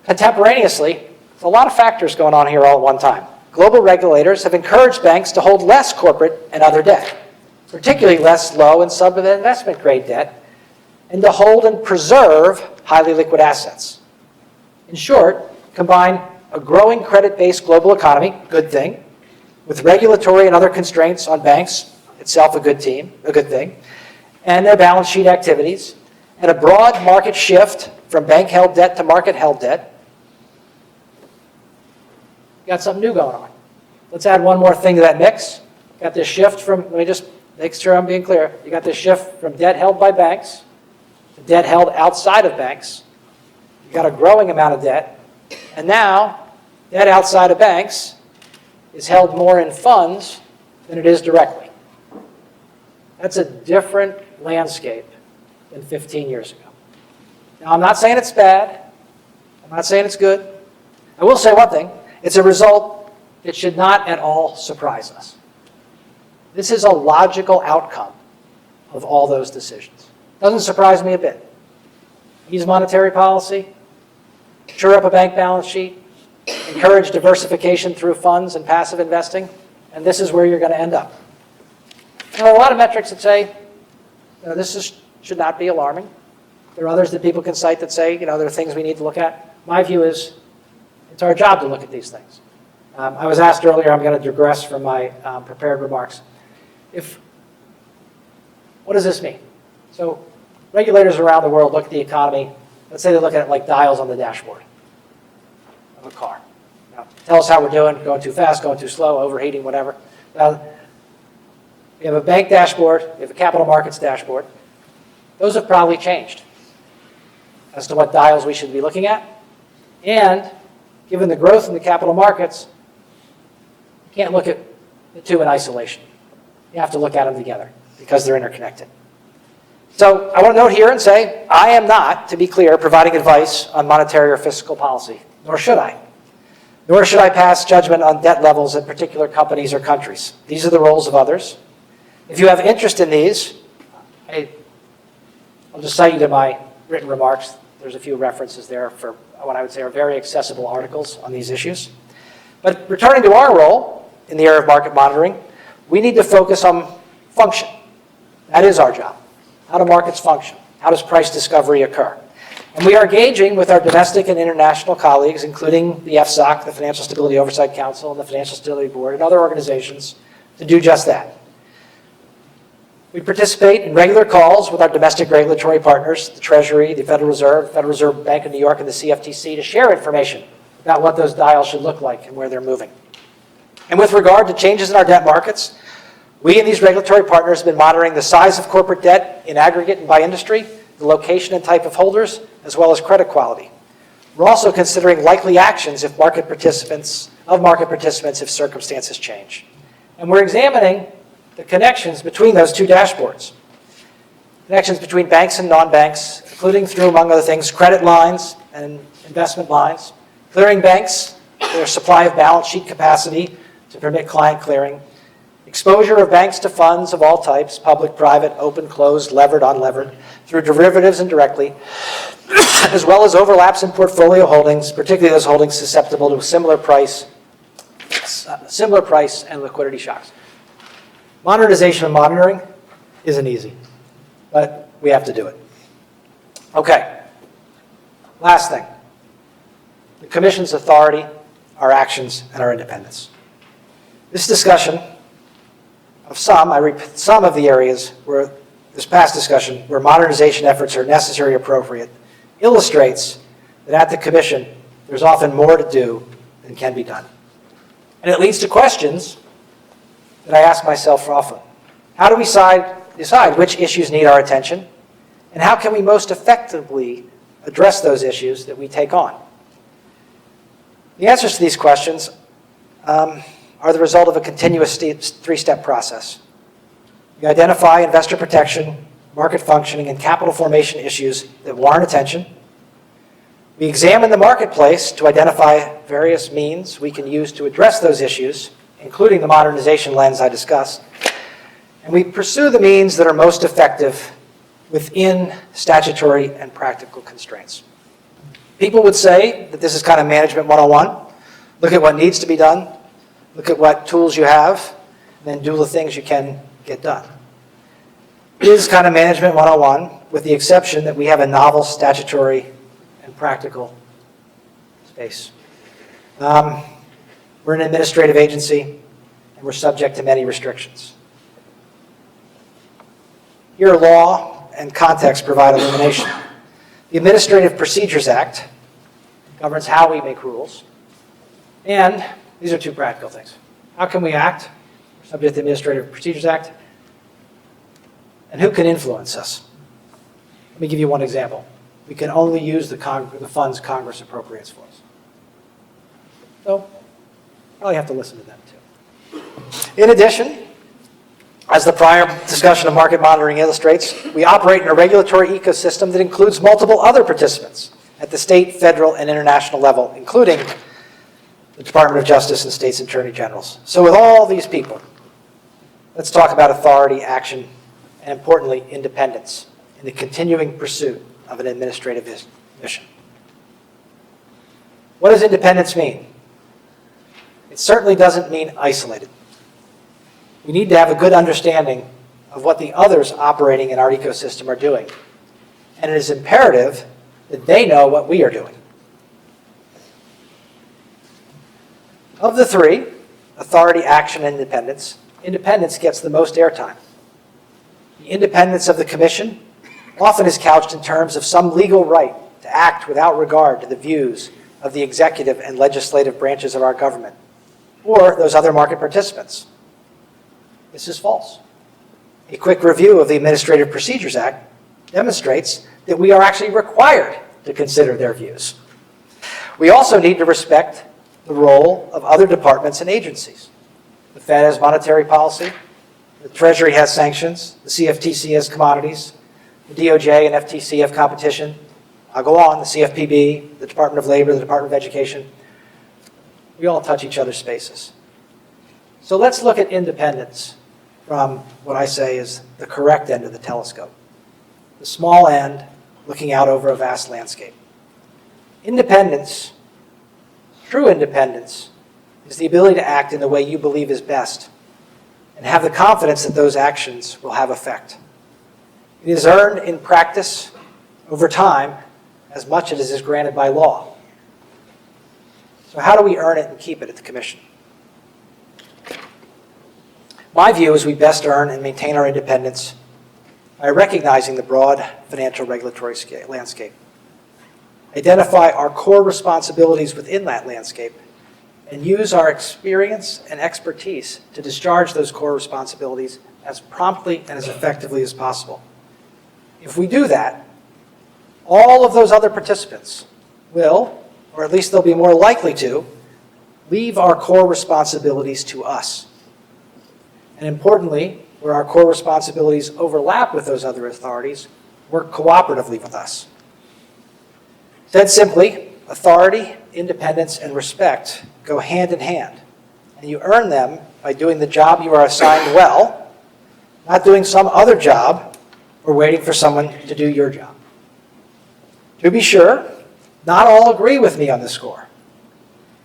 Contemporaneously, there's a lot of factors going on here all at one time. Global regulators have encouraged banks to hold less corporate and other debt, particularly less low and sub-investment grade debt, and to hold and preserve highly liquid assets. In short, combine a growing credit-based global economy, good thing, with regulatory and other constraints on banks, itself a good thing, and their balance sheet activities, and a broad market shift from bank-held debt to market-held debt. Got something new going on. Let's add one more thing to that mix. Got this shift from, let me just make sure I'm being clear. You got this shift from debt held by banks to debt held outside of banks. You got a growing amount of debt. And now, debt outside of banks is held more in funds than it is directly. That's a different landscape than 15 years ago. Now, I'm not saying it's bad. I'm not saying it's good. I will say one thing. It's a result that should not at all surprise us. This is a logical outcome of all those decisions. Doesn't surprise me a bit. Ease monetary policy, shore up a bank balance sheet, encourage diversification through funds and passive investing, and this is where you're going to end up. There are a lot of metrics that say, should not be alarming. There are others that people can cite that say, there are things we need to look at. My view is, it's our job to look at these things. I was asked earlier, I'm going to digress from my prepared remarks. What does this mean? So regulators around the world look at the economy. Let's say they look at it like dials on the dashboard of a car. Now, tell us how we're doing, going too fast, going too slow, overheating, whatever. Now, we have a bank dashboard, we have a capital markets dashboard. Those have probably changed as to what dials we should be looking at. And given the growth in the capital markets, you can't look at the two in isolation. You have to look at them together because they're interconnected. So I want to note here and say, I am not, to be clear, providing advice on monetary or fiscal policy, nor should I. Nor should I pass judgment on debt levels in particular companies or countries. These are the roles of others. If you have interest in these, I'll just cite you to my written remarks. There's a few references there for what I would say are very accessible articles on these issues. But returning to our role in the area of market monitoring, we need to focus on function. That is our job. How do markets function? How does price discovery occur? And we are engaging with our domestic and international colleagues, including the FSOC, the Financial Stability Oversight Council, and the Financial Stability Board, and other organizations to do just that. We participate in regular calls with our domestic regulatory partners, the Treasury, the Federal Reserve Bank of New York, and the CFTC to share information about what those dials should look like and where they're moving. And with regard to changes in our debt markets, we and these regulatory partners have been monitoring the size of corporate debt in aggregate and by industry, the location and type of holders, as well as credit quality. We're also considering likely actions if market participants if circumstances change. And we're examining the connections between those two dashboards. Connections between banks and non-banks, including through, among other things, credit lines and investment lines, clearing banks, their supply of balance sheet capacity to permit client clearing, exposure of banks to funds of all types, public, private, open, closed, levered, unlevered, through derivatives and directly, as well as overlaps in portfolio holdings, particularly those holdings susceptible to similar price and liquidity shocks. Modernization and monitoring isn't easy, but we have to do it. Okay, last thing. The Commission's authority, our actions, and our independence. This discussion of some of the areas where this past discussion where modernization efforts are necessary or appropriate illustrates that at the Commission there's often more to do than can be done. And it leads to questions that I ask myself often. How do we decide which issues need our attention? And how can we most effectively address those issues that we take on? The answers to these questions are the result of a continuous three-step process. We identify investor protection, market functioning, and capital formation issues that warrant attention. We examine the marketplace to identify various means we can use to address those issues, including the modernization lens I discussed. And we pursue the means that are most effective within statutory and practical constraints. People would say that this is kind of management 101. Look at what needs to be done, look at what tools you have, and then do the things you can get done. It is kind of management 101, with the exception that we have a novel statutory and practical space. We're an administrative agency, and we're subject to many restrictions. Here, law and context provide illumination. The Administrative Procedures Act governs how we make rules, and these are two practical things. How can we act? We're subject to the Administrative Procedures Act, and who can influence us? Let me give you one example. We can only use the funds Congress appropriates for us. So, probably have to listen to them too. In addition, as the prior discussion of market monitoring illustrates, we operate in a regulatory ecosystem that includes multiple other participants at the state, federal, and international level, including the Department of Justice and states' attorney generals. So with all these people, let's talk about authority, action, and importantly, independence in the continuing pursuit of an administrative mission. What does independence mean? It certainly doesn't mean isolated. We need to have a good understanding of what the others operating in our ecosystem are doing. And it is imperative that they know what we are doing. Of the three, authority, action, and independence, independence gets the most airtime. The independence of the Commission often is couched in terms of some legal right to act without regard to the views of the executive and legislative branches of our government, or those other market participants. This is false. A quick review of the Administrative Procedures Act demonstrates that we are actually required to consider their views. We also need to respect the role of other departments and agencies. The Fed has monetary policy, the Treasury has sanctions, the CFTC has commodities, the DOJ and FTC have competition. I'll go on, the CFPB, the Department of Labor, the Department of Education. We all touch each other's spaces. So let's look at independence from what I say is the correct end of the telescope. The small end looking out over a vast landscape. Independence, true independence, is the ability to act in the way you believe is best and have the confidence that those actions will have effect. It is earned in practice over time as much as is granted by law. So how do we earn it and keep it at the Commission? My view is we best earn and maintain our independence by recognizing the broad financial regulatory landscape, identify our core responsibilities within that landscape, and use our experience and expertise to discharge those core responsibilities as promptly and as effectively as possible. If we do that, all of those other participants will, or at least they'll be more likely to, leave our core responsibilities to us. And importantly, where our core responsibilities overlap with those other authorities, work cooperatively with us. Said simply, authority, independence, and respect go hand in hand, and you earn them by doing the job you are assigned well, not doing some other job or waiting for someone to do your job. To be sure, not all agree with me on this score.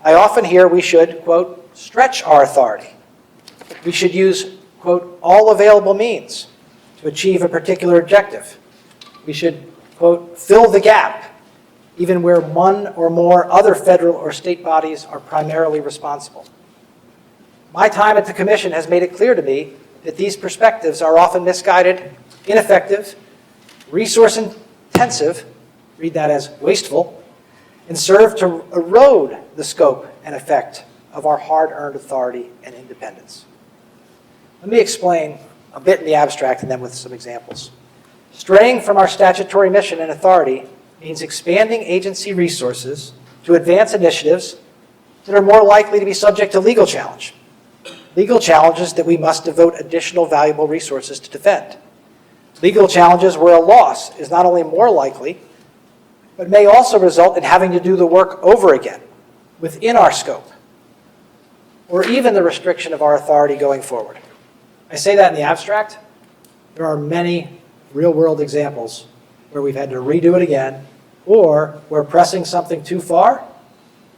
I often hear we should, quote, stretch our authority. We should use, quote, all available means to achieve a particular objective. We should, quote, fill the gap, even where one or more other federal or state bodies are primarily responsible. My time at the Commission has made it clear to me that these perspectives are often misguided, ineffective, resource-intensive, read that as wasteful, and serve to erode the scope and effect of our hard-earned authority and independence. Let me explain a bit in the abstract and then with some examples. Straying from our statutory mission and authority means expanding agency resources to advance initiatives that are more likely to be subject to legal challenge. Legal challenges that we must devote additional valuable resources to defend. Legal challenges where a loss is not only more likely, but may also result in having to do the work over again within our scope, or even the restriction of our authority going forward. I say that in the abstract. There are many real-world examples where we've had to redo it again, or where pressing something too far,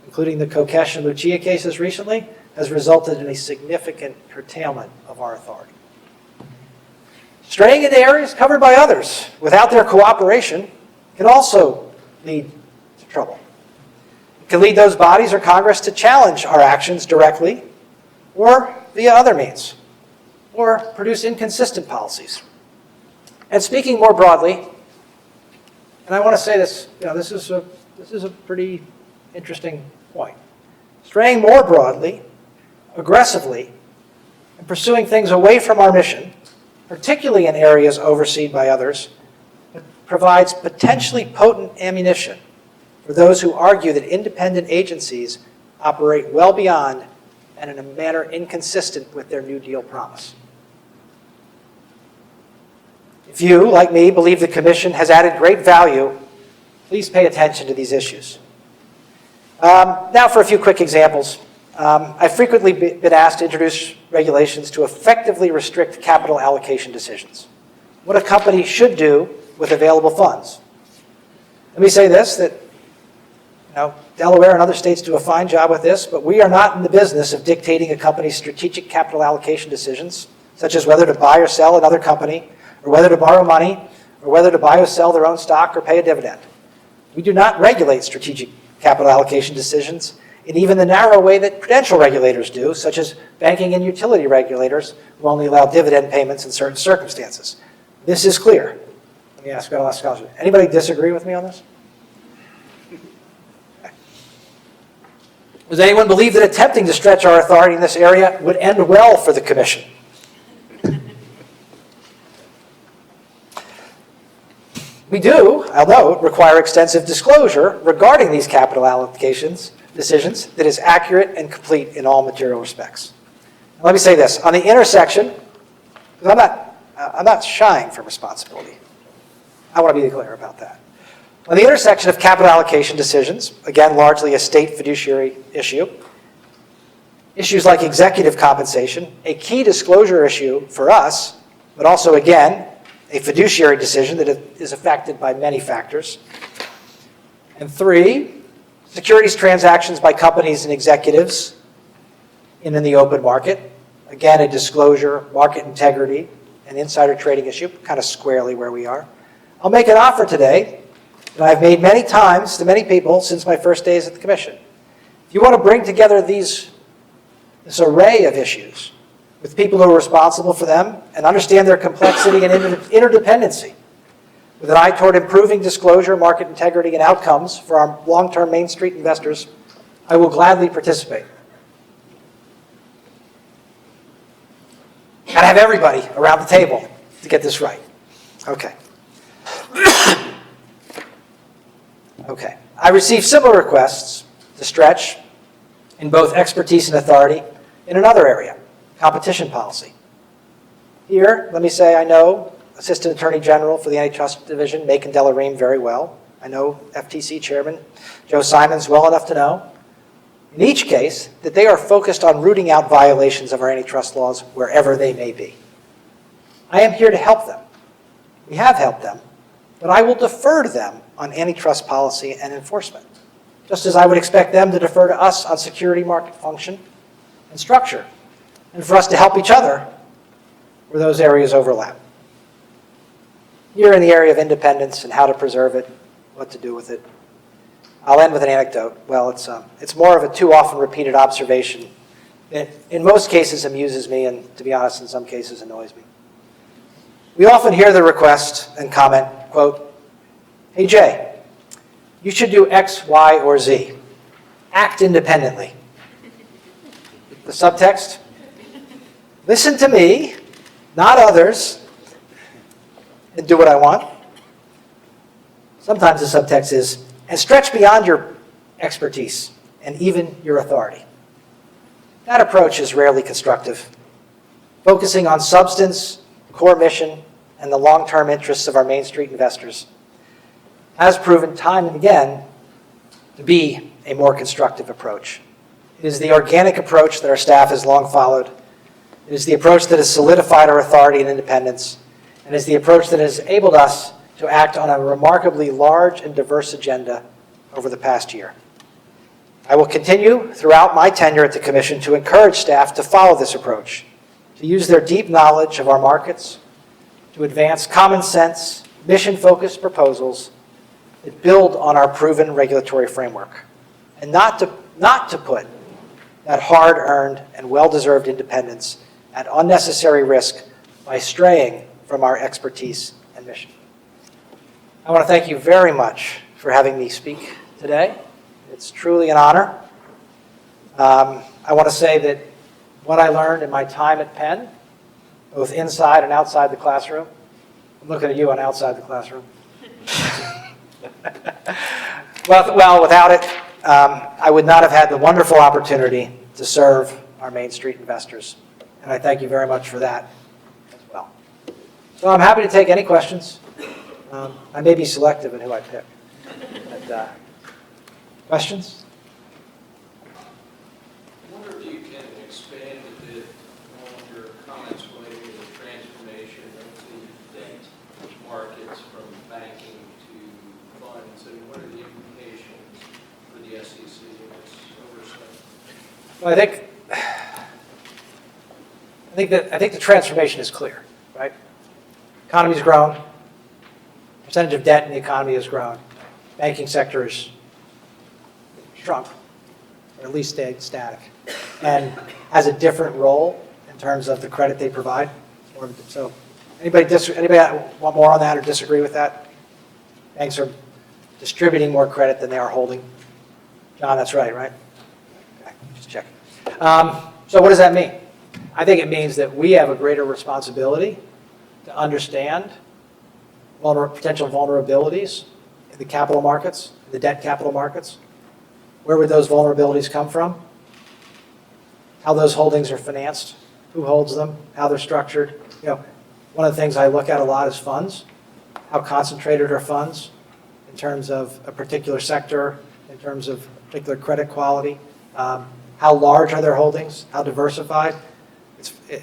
including the Kokesh and Lucia cases recently, has resulted in a significant curtailment of our authority. Straying into areas covered by others without their cooperation can also lead to trouble. It can lead those bodies or Congress to challenge our actions directly or via other means, or produce inconsistent policies. And speaking more broadly, and I want to say this, this is a pretty interesting point. Straying more broadly, aggressively, and pursuing things away from our mission, particularly in areas overseen by others, provides potentially potent ammunition for those who argue that independent agencies operate well beyond and in a manner inconsistent with their New Deal promise. If you, like me, believe the Commission has added great value, please pay attention to these issues. Now for a few quick examples. I've frequently been asked to introduce regulations to effectively restrict capital allocation decisions. What a company should do with available funds. Let me say this, that Delaware and other states do a fine job with this, but we are not in the business of dictating a company's strategic capital allocation decisions, such as whether to buy or sell another company, or whether to borrow money, or whether to buy or sell their own stock or pay a dividend. We do not regulate strategic capital allocation decisions in even the narrow way that prudential regulators do, such as banking and utility regulators who only allow dividend payments in certain circumstances. This is clear. Let me ask a scholarship. Anybody disagree with me on this? Okay. Does anyone believe that attempting to stretch our authority in this area would end well for the Commission? We do, I'll note, require extensive disclosure regarding these capital allocations decisions that is accurate and complete in all material respects. Let me say this, on the intersection, because I'm not shying from responsibility. I want to be clear about that. On the intersection of capital allocation decisions, again, largely a state fiduciary issue, issues like executive compensation, a key disclosure issue for us, but also, again, a fiduciary decision that is affected by many factors. And 3, securities transactions by companies and executives in the open market. Again, a disclosure, market integrity, and insider trading issue, kind of squarely where we are. I'll make an offer today that I've made many times to many people since my first days at the Commission. If you want to bring together this array of issues with people who are responsible for them and understand their complexity and interdependency, with an eye toward improving disclosure, market integrity, and outcomes for our long-term Main Street investors, I will gladly participate. Got to have everybody around the table to get this right. Okay. Okay. I received similar requests to stretch in both expertise and authority in another area, competition policy. Here, let me say I know Assistant Attorney General for the Antitrust Division, Macon Delaream, very well. I know FTC Chairman Joe Simons well enough to know, in each case, that they are focused on rooting out violations of our antitrust laws wherever they may be. I am here to help them. We have helped them, but I will defer to them on antitrust policy and enforcement, just as I would expect them to defer to us on security market function and structure, and for us to help each other where those areas overlap. Here in the area of independence and how to preserve it, what to do with it, I'll end with an anecdote. Well, it's more of a too often repeated observation that in most cases amuses me and, to be honest, in some cases annoys me. We often hear the request and comment, quote, "Hey Jay, you should do X, Y, or Z. Act independently." The subtext? Listen to me, not others, and do what I want. Sometimes the subtext is, and stretch beyond your expertise and even your authority. That approach is rarely constructive. Focusing on substance, core mission, and the long-term interests of our Main Street investors has proven time and again to be a more constructive approach. It is the organic approach that our staff has long followed. It is the approach that has solidified our authority and independence, and is the approach that has enabled us to act on a remarkably large and diverse agenda over the past year. I will continue throughout my tenure at the Commission to encourage staff to follow this approach, to use their deep knowledge of our markets to advance common sense, mission-focused proposals that build on our proven regulatory framework, and not to put that hard-earned and well-deserved independence at unnecessary risk by straying from our expertise and mission. I want to thank you very much for having me speak today. It's truly an honor. I want to say that what I learned in my time at Penn, both inside and outside the classroom, I'm looking at you on outside the classroom. Well, without it, I would not have had the wonderful opportunity to serve our Main Street investors. And I thank you very much for that as well. So I'm happy to take any questions. I may be selective in who I pick. But, questions? I wonder if you can expand a bit on your comments relating to the transformation of the debt markets from banking to funds, and what are the implications for the SEC in its oversight? Well, I think the transformation is clear, right? Economy's grown. Percentage of debt in the economy has grown. Banking sector has shrunk, or at least stayed static, and has a different role in terms of the credit they provide. So, anybody want more on that or disagree with that? Banks are distributing more credit than they are holding. John, that's right? Okay, just checking. So what does that mean? I think it means that we have a greater responsibility to understand potential vulnerabilities in the capital markets, the debt capital markets. Where would those vulnerabilities come from? How those holdings are financed, who holds them, how they're structured. One of the things I look at a lot is funds. How concentrated are funds in terms of a particular sector, in terms of particular credit quality? How large are their holdings? How diversified?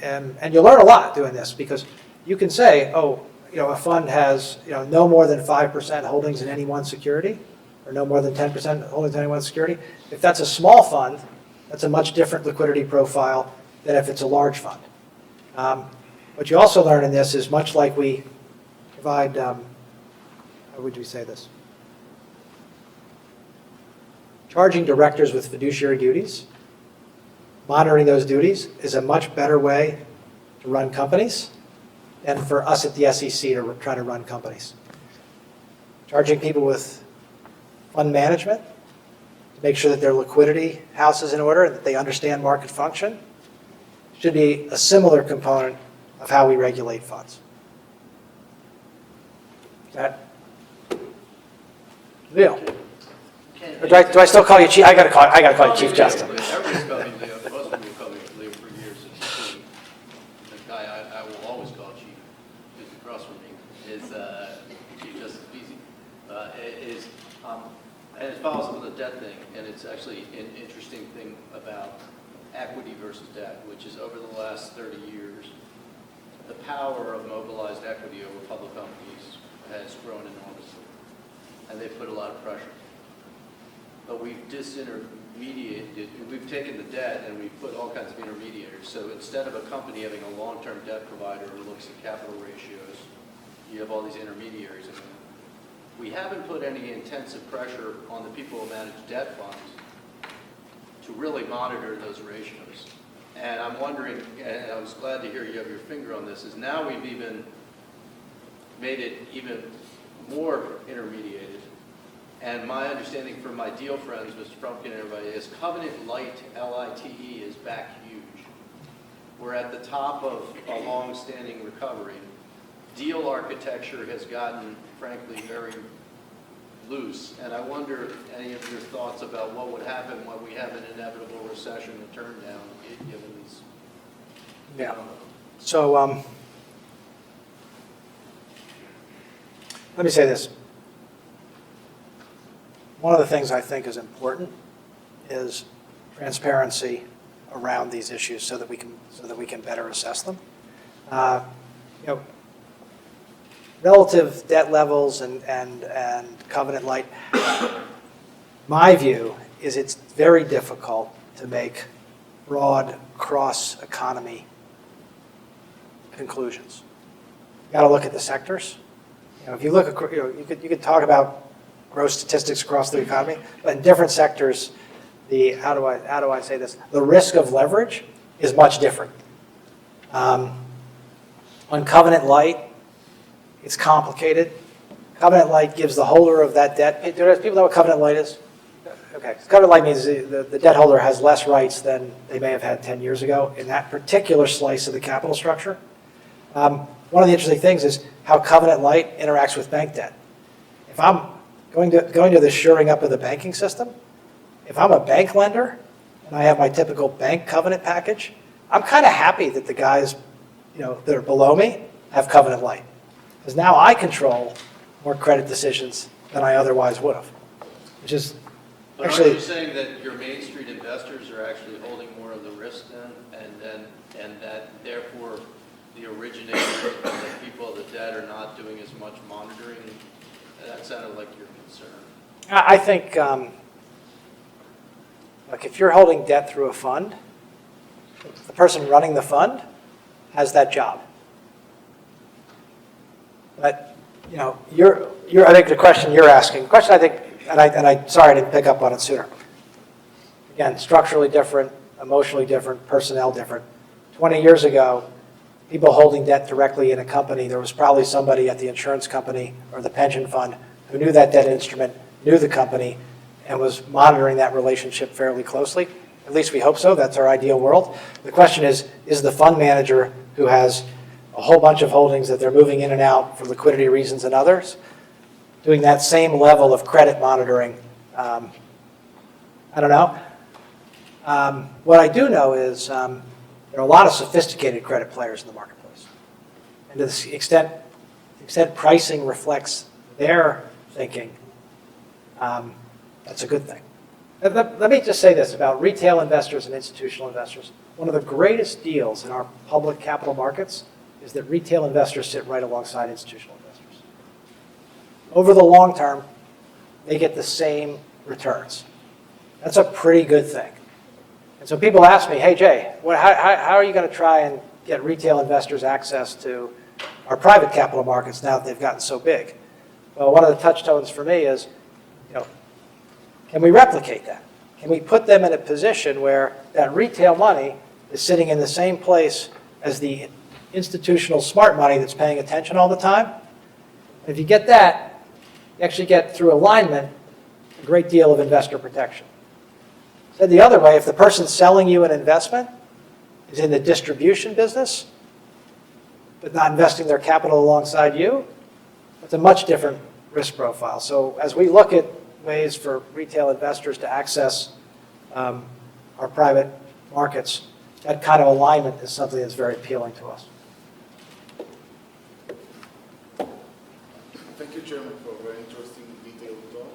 And you'll learn a lot doing this, because you can say, a fund has no more than 5% holdings in any one security, or no more than 10% holdings in any one security. If that's a small fund, that's a much different liquidity profile than if it's a large fund. What you also learn in this is, much like we provide, how would we say this? charging directors with fiduciary duties, monitoring those duties, is a much better way to run companies than for us at the SEC to try to run companies. Charging people with fund management to make sure that their liquidity house is in order and that they understand market function should be a similar component of how we regulate funds. Is that Leo? Or do I still call you Chief? I gotta call you Chief Justice. Everybody's called me Leo. Most of you call me Leo for years. And the guy I will always call Chief, who's across from me, is Chief Justice Beasy. And it follows up with the debt thing, and it's actually an interesting thing about equity versus debt, which is over the last 30 years, the power of mobilized equity over public companies has grown enormously, and they've put a lot of pressure. But we've disintermediated, we've taken the debt and we've put all kinds of intermediators. So instead of a company having a long-term debt provider who looks at capital ratios, you have all these intermediaries. We haven't put any intensive pressure on the people who manage debt funds to really monitor those ratios. And I'm wondering, and I was glad to hear you have your finger on this, is now we've even made it even more intermediated. And my understanding from my deal friends, Mr. Frumpkin and everybody, is Covenant Light, L-I-T-E, is back huge. We're at the top of a long-standing recovery. Deal architecture has gotten, frankly, very loose. And I wonder any of your thoughts about what would happen when we have an inevitable recession and turn down, given these. Yeah. So let me say this. One of the things I think is important is transparency around these issues so that we can better assess them. Relative debt levels and covenant light. My view is it's very difficult to make broad cross-economy conclusions. You got to look at the sectors. If you look, you could talk about gross statistics across the economy, but in different sectors, how do I say this? The risk of leverage is much different. On covenant light, it's complicated. Covenant light gives the holder of that debt. Do people know what covenant light is? Okay, covenant light means the debt holder has less rights than they may have had 10 years ago in that particular slice of the capital structure. One of the interesting things is how covenant light interacts with bank debt. If I'm going to the shoring up of the banking system, if I'm a bank lender and I have my typical bank covenant package, I'm kind of happy that the guys that are below me have covenant light. Because now I control more credit decisions than I otherwise would have. Which is But actually. aren't you saying that your Main Street investors are actually holding more of the risk then, and that therefore the originators and the people of the debt are not doing as much monitoring? That sounded like your concern. I think, like if you're holding debt through a fund, the person running the fund has that job. But I think the question you're asking, the question I think, and I sorry I didn't pick up on it sooner. Again, structurally different, emotionally different, personnel different. 20 years ago, people holding debt directly in a company, there was probably somebody at the insurance company or the pension fund who knew that debt instrument, knew the company, and was monitoring that relationship fairly closely. At least we hope so. That's our ideal world. The question is the fund manager who has a whole bunch of holdings that they're moving in and out for liquidity reasons and others, doing that same level of credit monitoring? I don't know. What I do know is there are a lot of sophisticated credit players in the marketplace. And to the extent pricing reflects their thinking, that's a good thing. Let me just say this about retail investors and institutional investors. One of the greatest deals in our public capital markets is that retail investors sit right alongside institutional investors. Over the long term, they get the same returns. That's a pretty good thing. And so people ask me, hey Jay, how are you going to try and get retail investors access to our private capital markets now that they've gotten so big? Well, one of the touchstones for me is, can we replicate that? can we put them in a position where that retail money is sitting in the same place as the institutional smart money that's paying attention all the time? And if you get that, you actually get, through alignment, a great deal of investor protection. Said the other way, if the person selling you an investment is in the distribution business, but not investing their capital alongside you, it's a much different risk profile. So as we look at ways for retail investors to access our private markets, that kind of alignment is something that's very appealing to us. Thank you, Chairman, for a very interesting, detailed talk.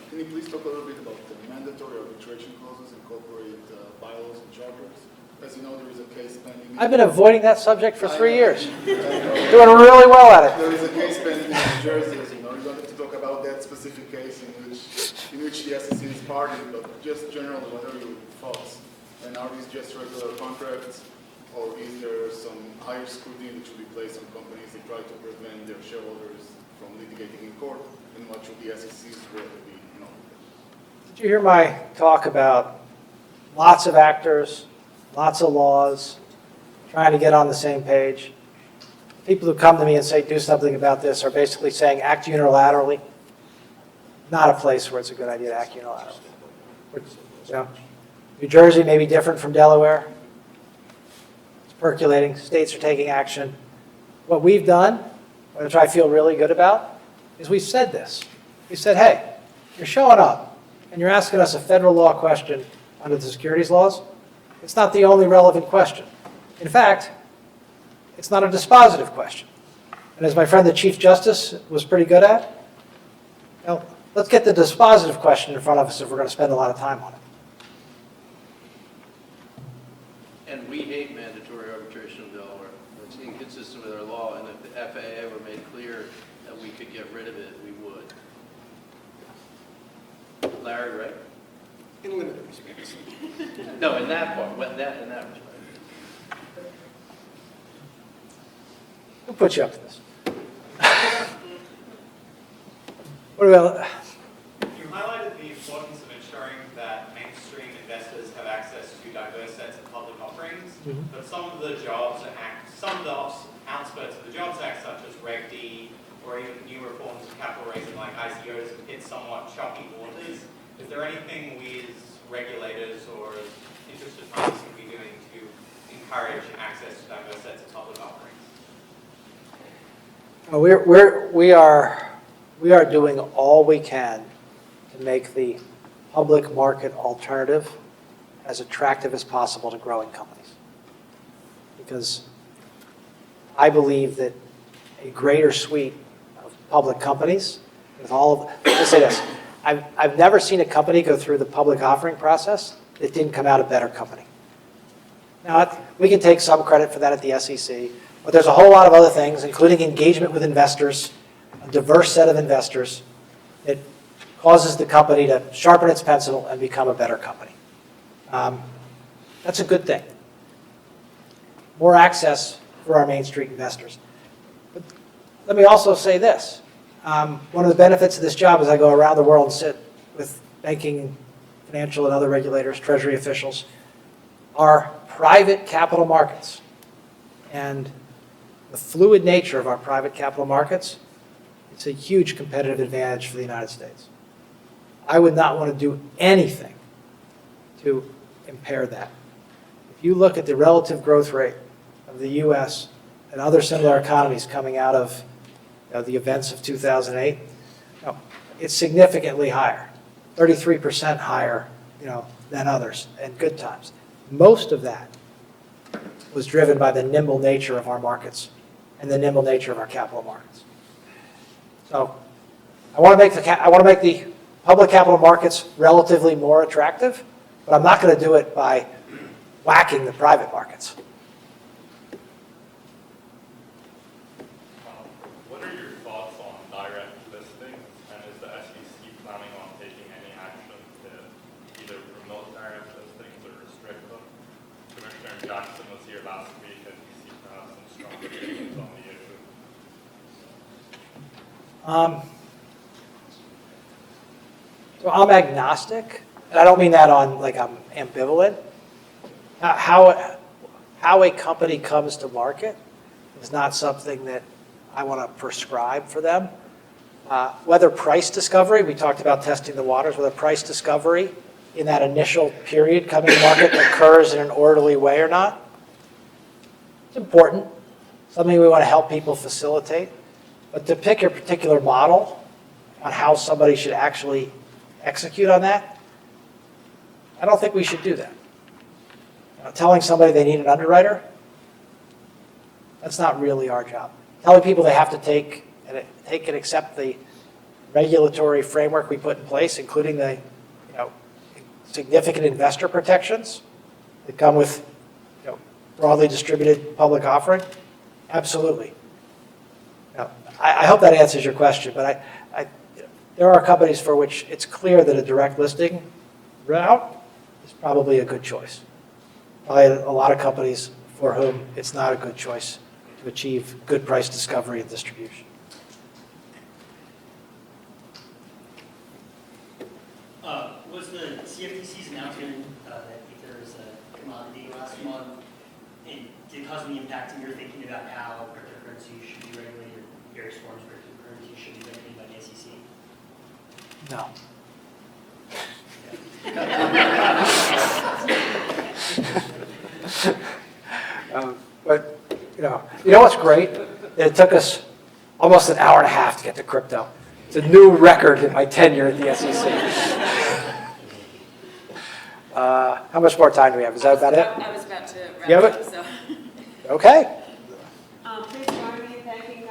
Can you please talk a little bit about the mandatory arbitration clauses incorporated bylaws and charters? As you know, there is a case pending. I've been avoiding that subject for 3 years. I know. Doing really well at it. There is a case pending in New Jersey, as you know. You don't have to talk about that specific case in which the SEC is party, but just generally, what are your thoughts? And are these just regular contracts, or is there some higher scrutiny that should be placed on companies that try to prevent their shareholders from litigating in court? And what should the SEC's role be? Did you hear my talk about lots of actors, lots of laws, trying to get on the same page? People who come to me and say, do something about this, are basically saying, act unilaterally. Not a place where it's a good idea to act unilaterally. You know, New Jersey may be different from Delaware. It's percolating. States are taking action. What we've done, which I feel really good about, is we've said this. We said, hey, you're showing up, and you're asking us a federal law question under the securities laws. It's not the only relevant question. In fact, it's not a dispositive question. And as my friend the Chief Justice was pretty good at, you know, let's get the dispositive question in front of us if we're going to spend a lot of time on it. And we hate mandatory arbitration in Delaware. It's inconsistent with our law, and if the FAA were made clear that we could get rid of it, we would. Larry, right? In limited respects. No, in that part, in that respect. Who put you up to this? What about? You highlighted the importance of ensuring that mainstream investors have access to diverse sets of public offerings, but some of the outskirts of the Jobs Act, such as Reg D, or even new reforms of capital raising like ICOs, have hit somewhat choppy waters. Is there anything we as regulators or as interested parties can be doing to encourage access to diverse sets of public offerings? We are doing all we can to make the public market alternative as attractive as possible to growing companies. Because I believe that a greater suite of public companies with all of, let's say this, I've never seen a company go through the public offering process that didn't come out a better company. Now, we can take some credit for that at the SEC, but there's a whole lot of other things, including engagement with investors, a diverse set of investors, that causes the company to sharpen its pencil and become a better company. That's a good thing. More access for our Main Street investors. But let me also say this. One of the benefits of this job is I go around the world and sit with banking, financial, and other regulators, treasury officials. Our private capital markets and the fluid nature of our private capital markets, it's a huge competitive advantage for the United States. I would not want to do anything to impair that. If you look at the relative growth rate of the U.S. and other similar economies coming out of the events of 2008, it's significantly higher, 33% higher, than others in good times. Most of that was driven by the nimble nature of our markets and the nimble nature of our capital markets. So I want to make the public capital markets relatively more attractive, but I'm not going to do it by whacking the private markets. What are your thoughts on direct listing, and is the SEC planning on taking any action to either promote direct listings or restrict them? Commissioner Jackson was here last week, and he seemed to have some strong opinions on the issue. So I'm agnostic And I don't mean that on, like, I'm ambivalent. How a company comes to market is not something that I want to prescribe for them. Whether price discovery, we talked about testing the waters, whether price discovery in that initial period coming to market occurs in an orderly way or not, it's important, something we want to help people facilitate. But to pick a particular model on how somebody should actually execute on that, I don't think we should do that. Telling somebody they need an underwriter, that's not really our job. Telling people they have to take and accept the regulatory framework we put in place, including the significant investor protections that come with broadly distributed public offering, absolutely. Now, I hope that answers your question, but there are companies for which it's clear that a direct listing route is probably a good choice. Probably a lot of companies for whom it's not a good choice to achieve good price discovery and distribution. Was the CFTC's announcement that if there was a commodity last month, and did it cause any impact in your thinking about how cryptocurrency should be regulated, various forms of cryptocurrency should be regulated by the SEC? No. But you know what's great? It took us almost an hour and a half to get to crypto. It's a new record in my tenure at the SEC. How much more time do we have? Is that about it? I was about to wrap You have up, it? so. Okay. Please join me in thanking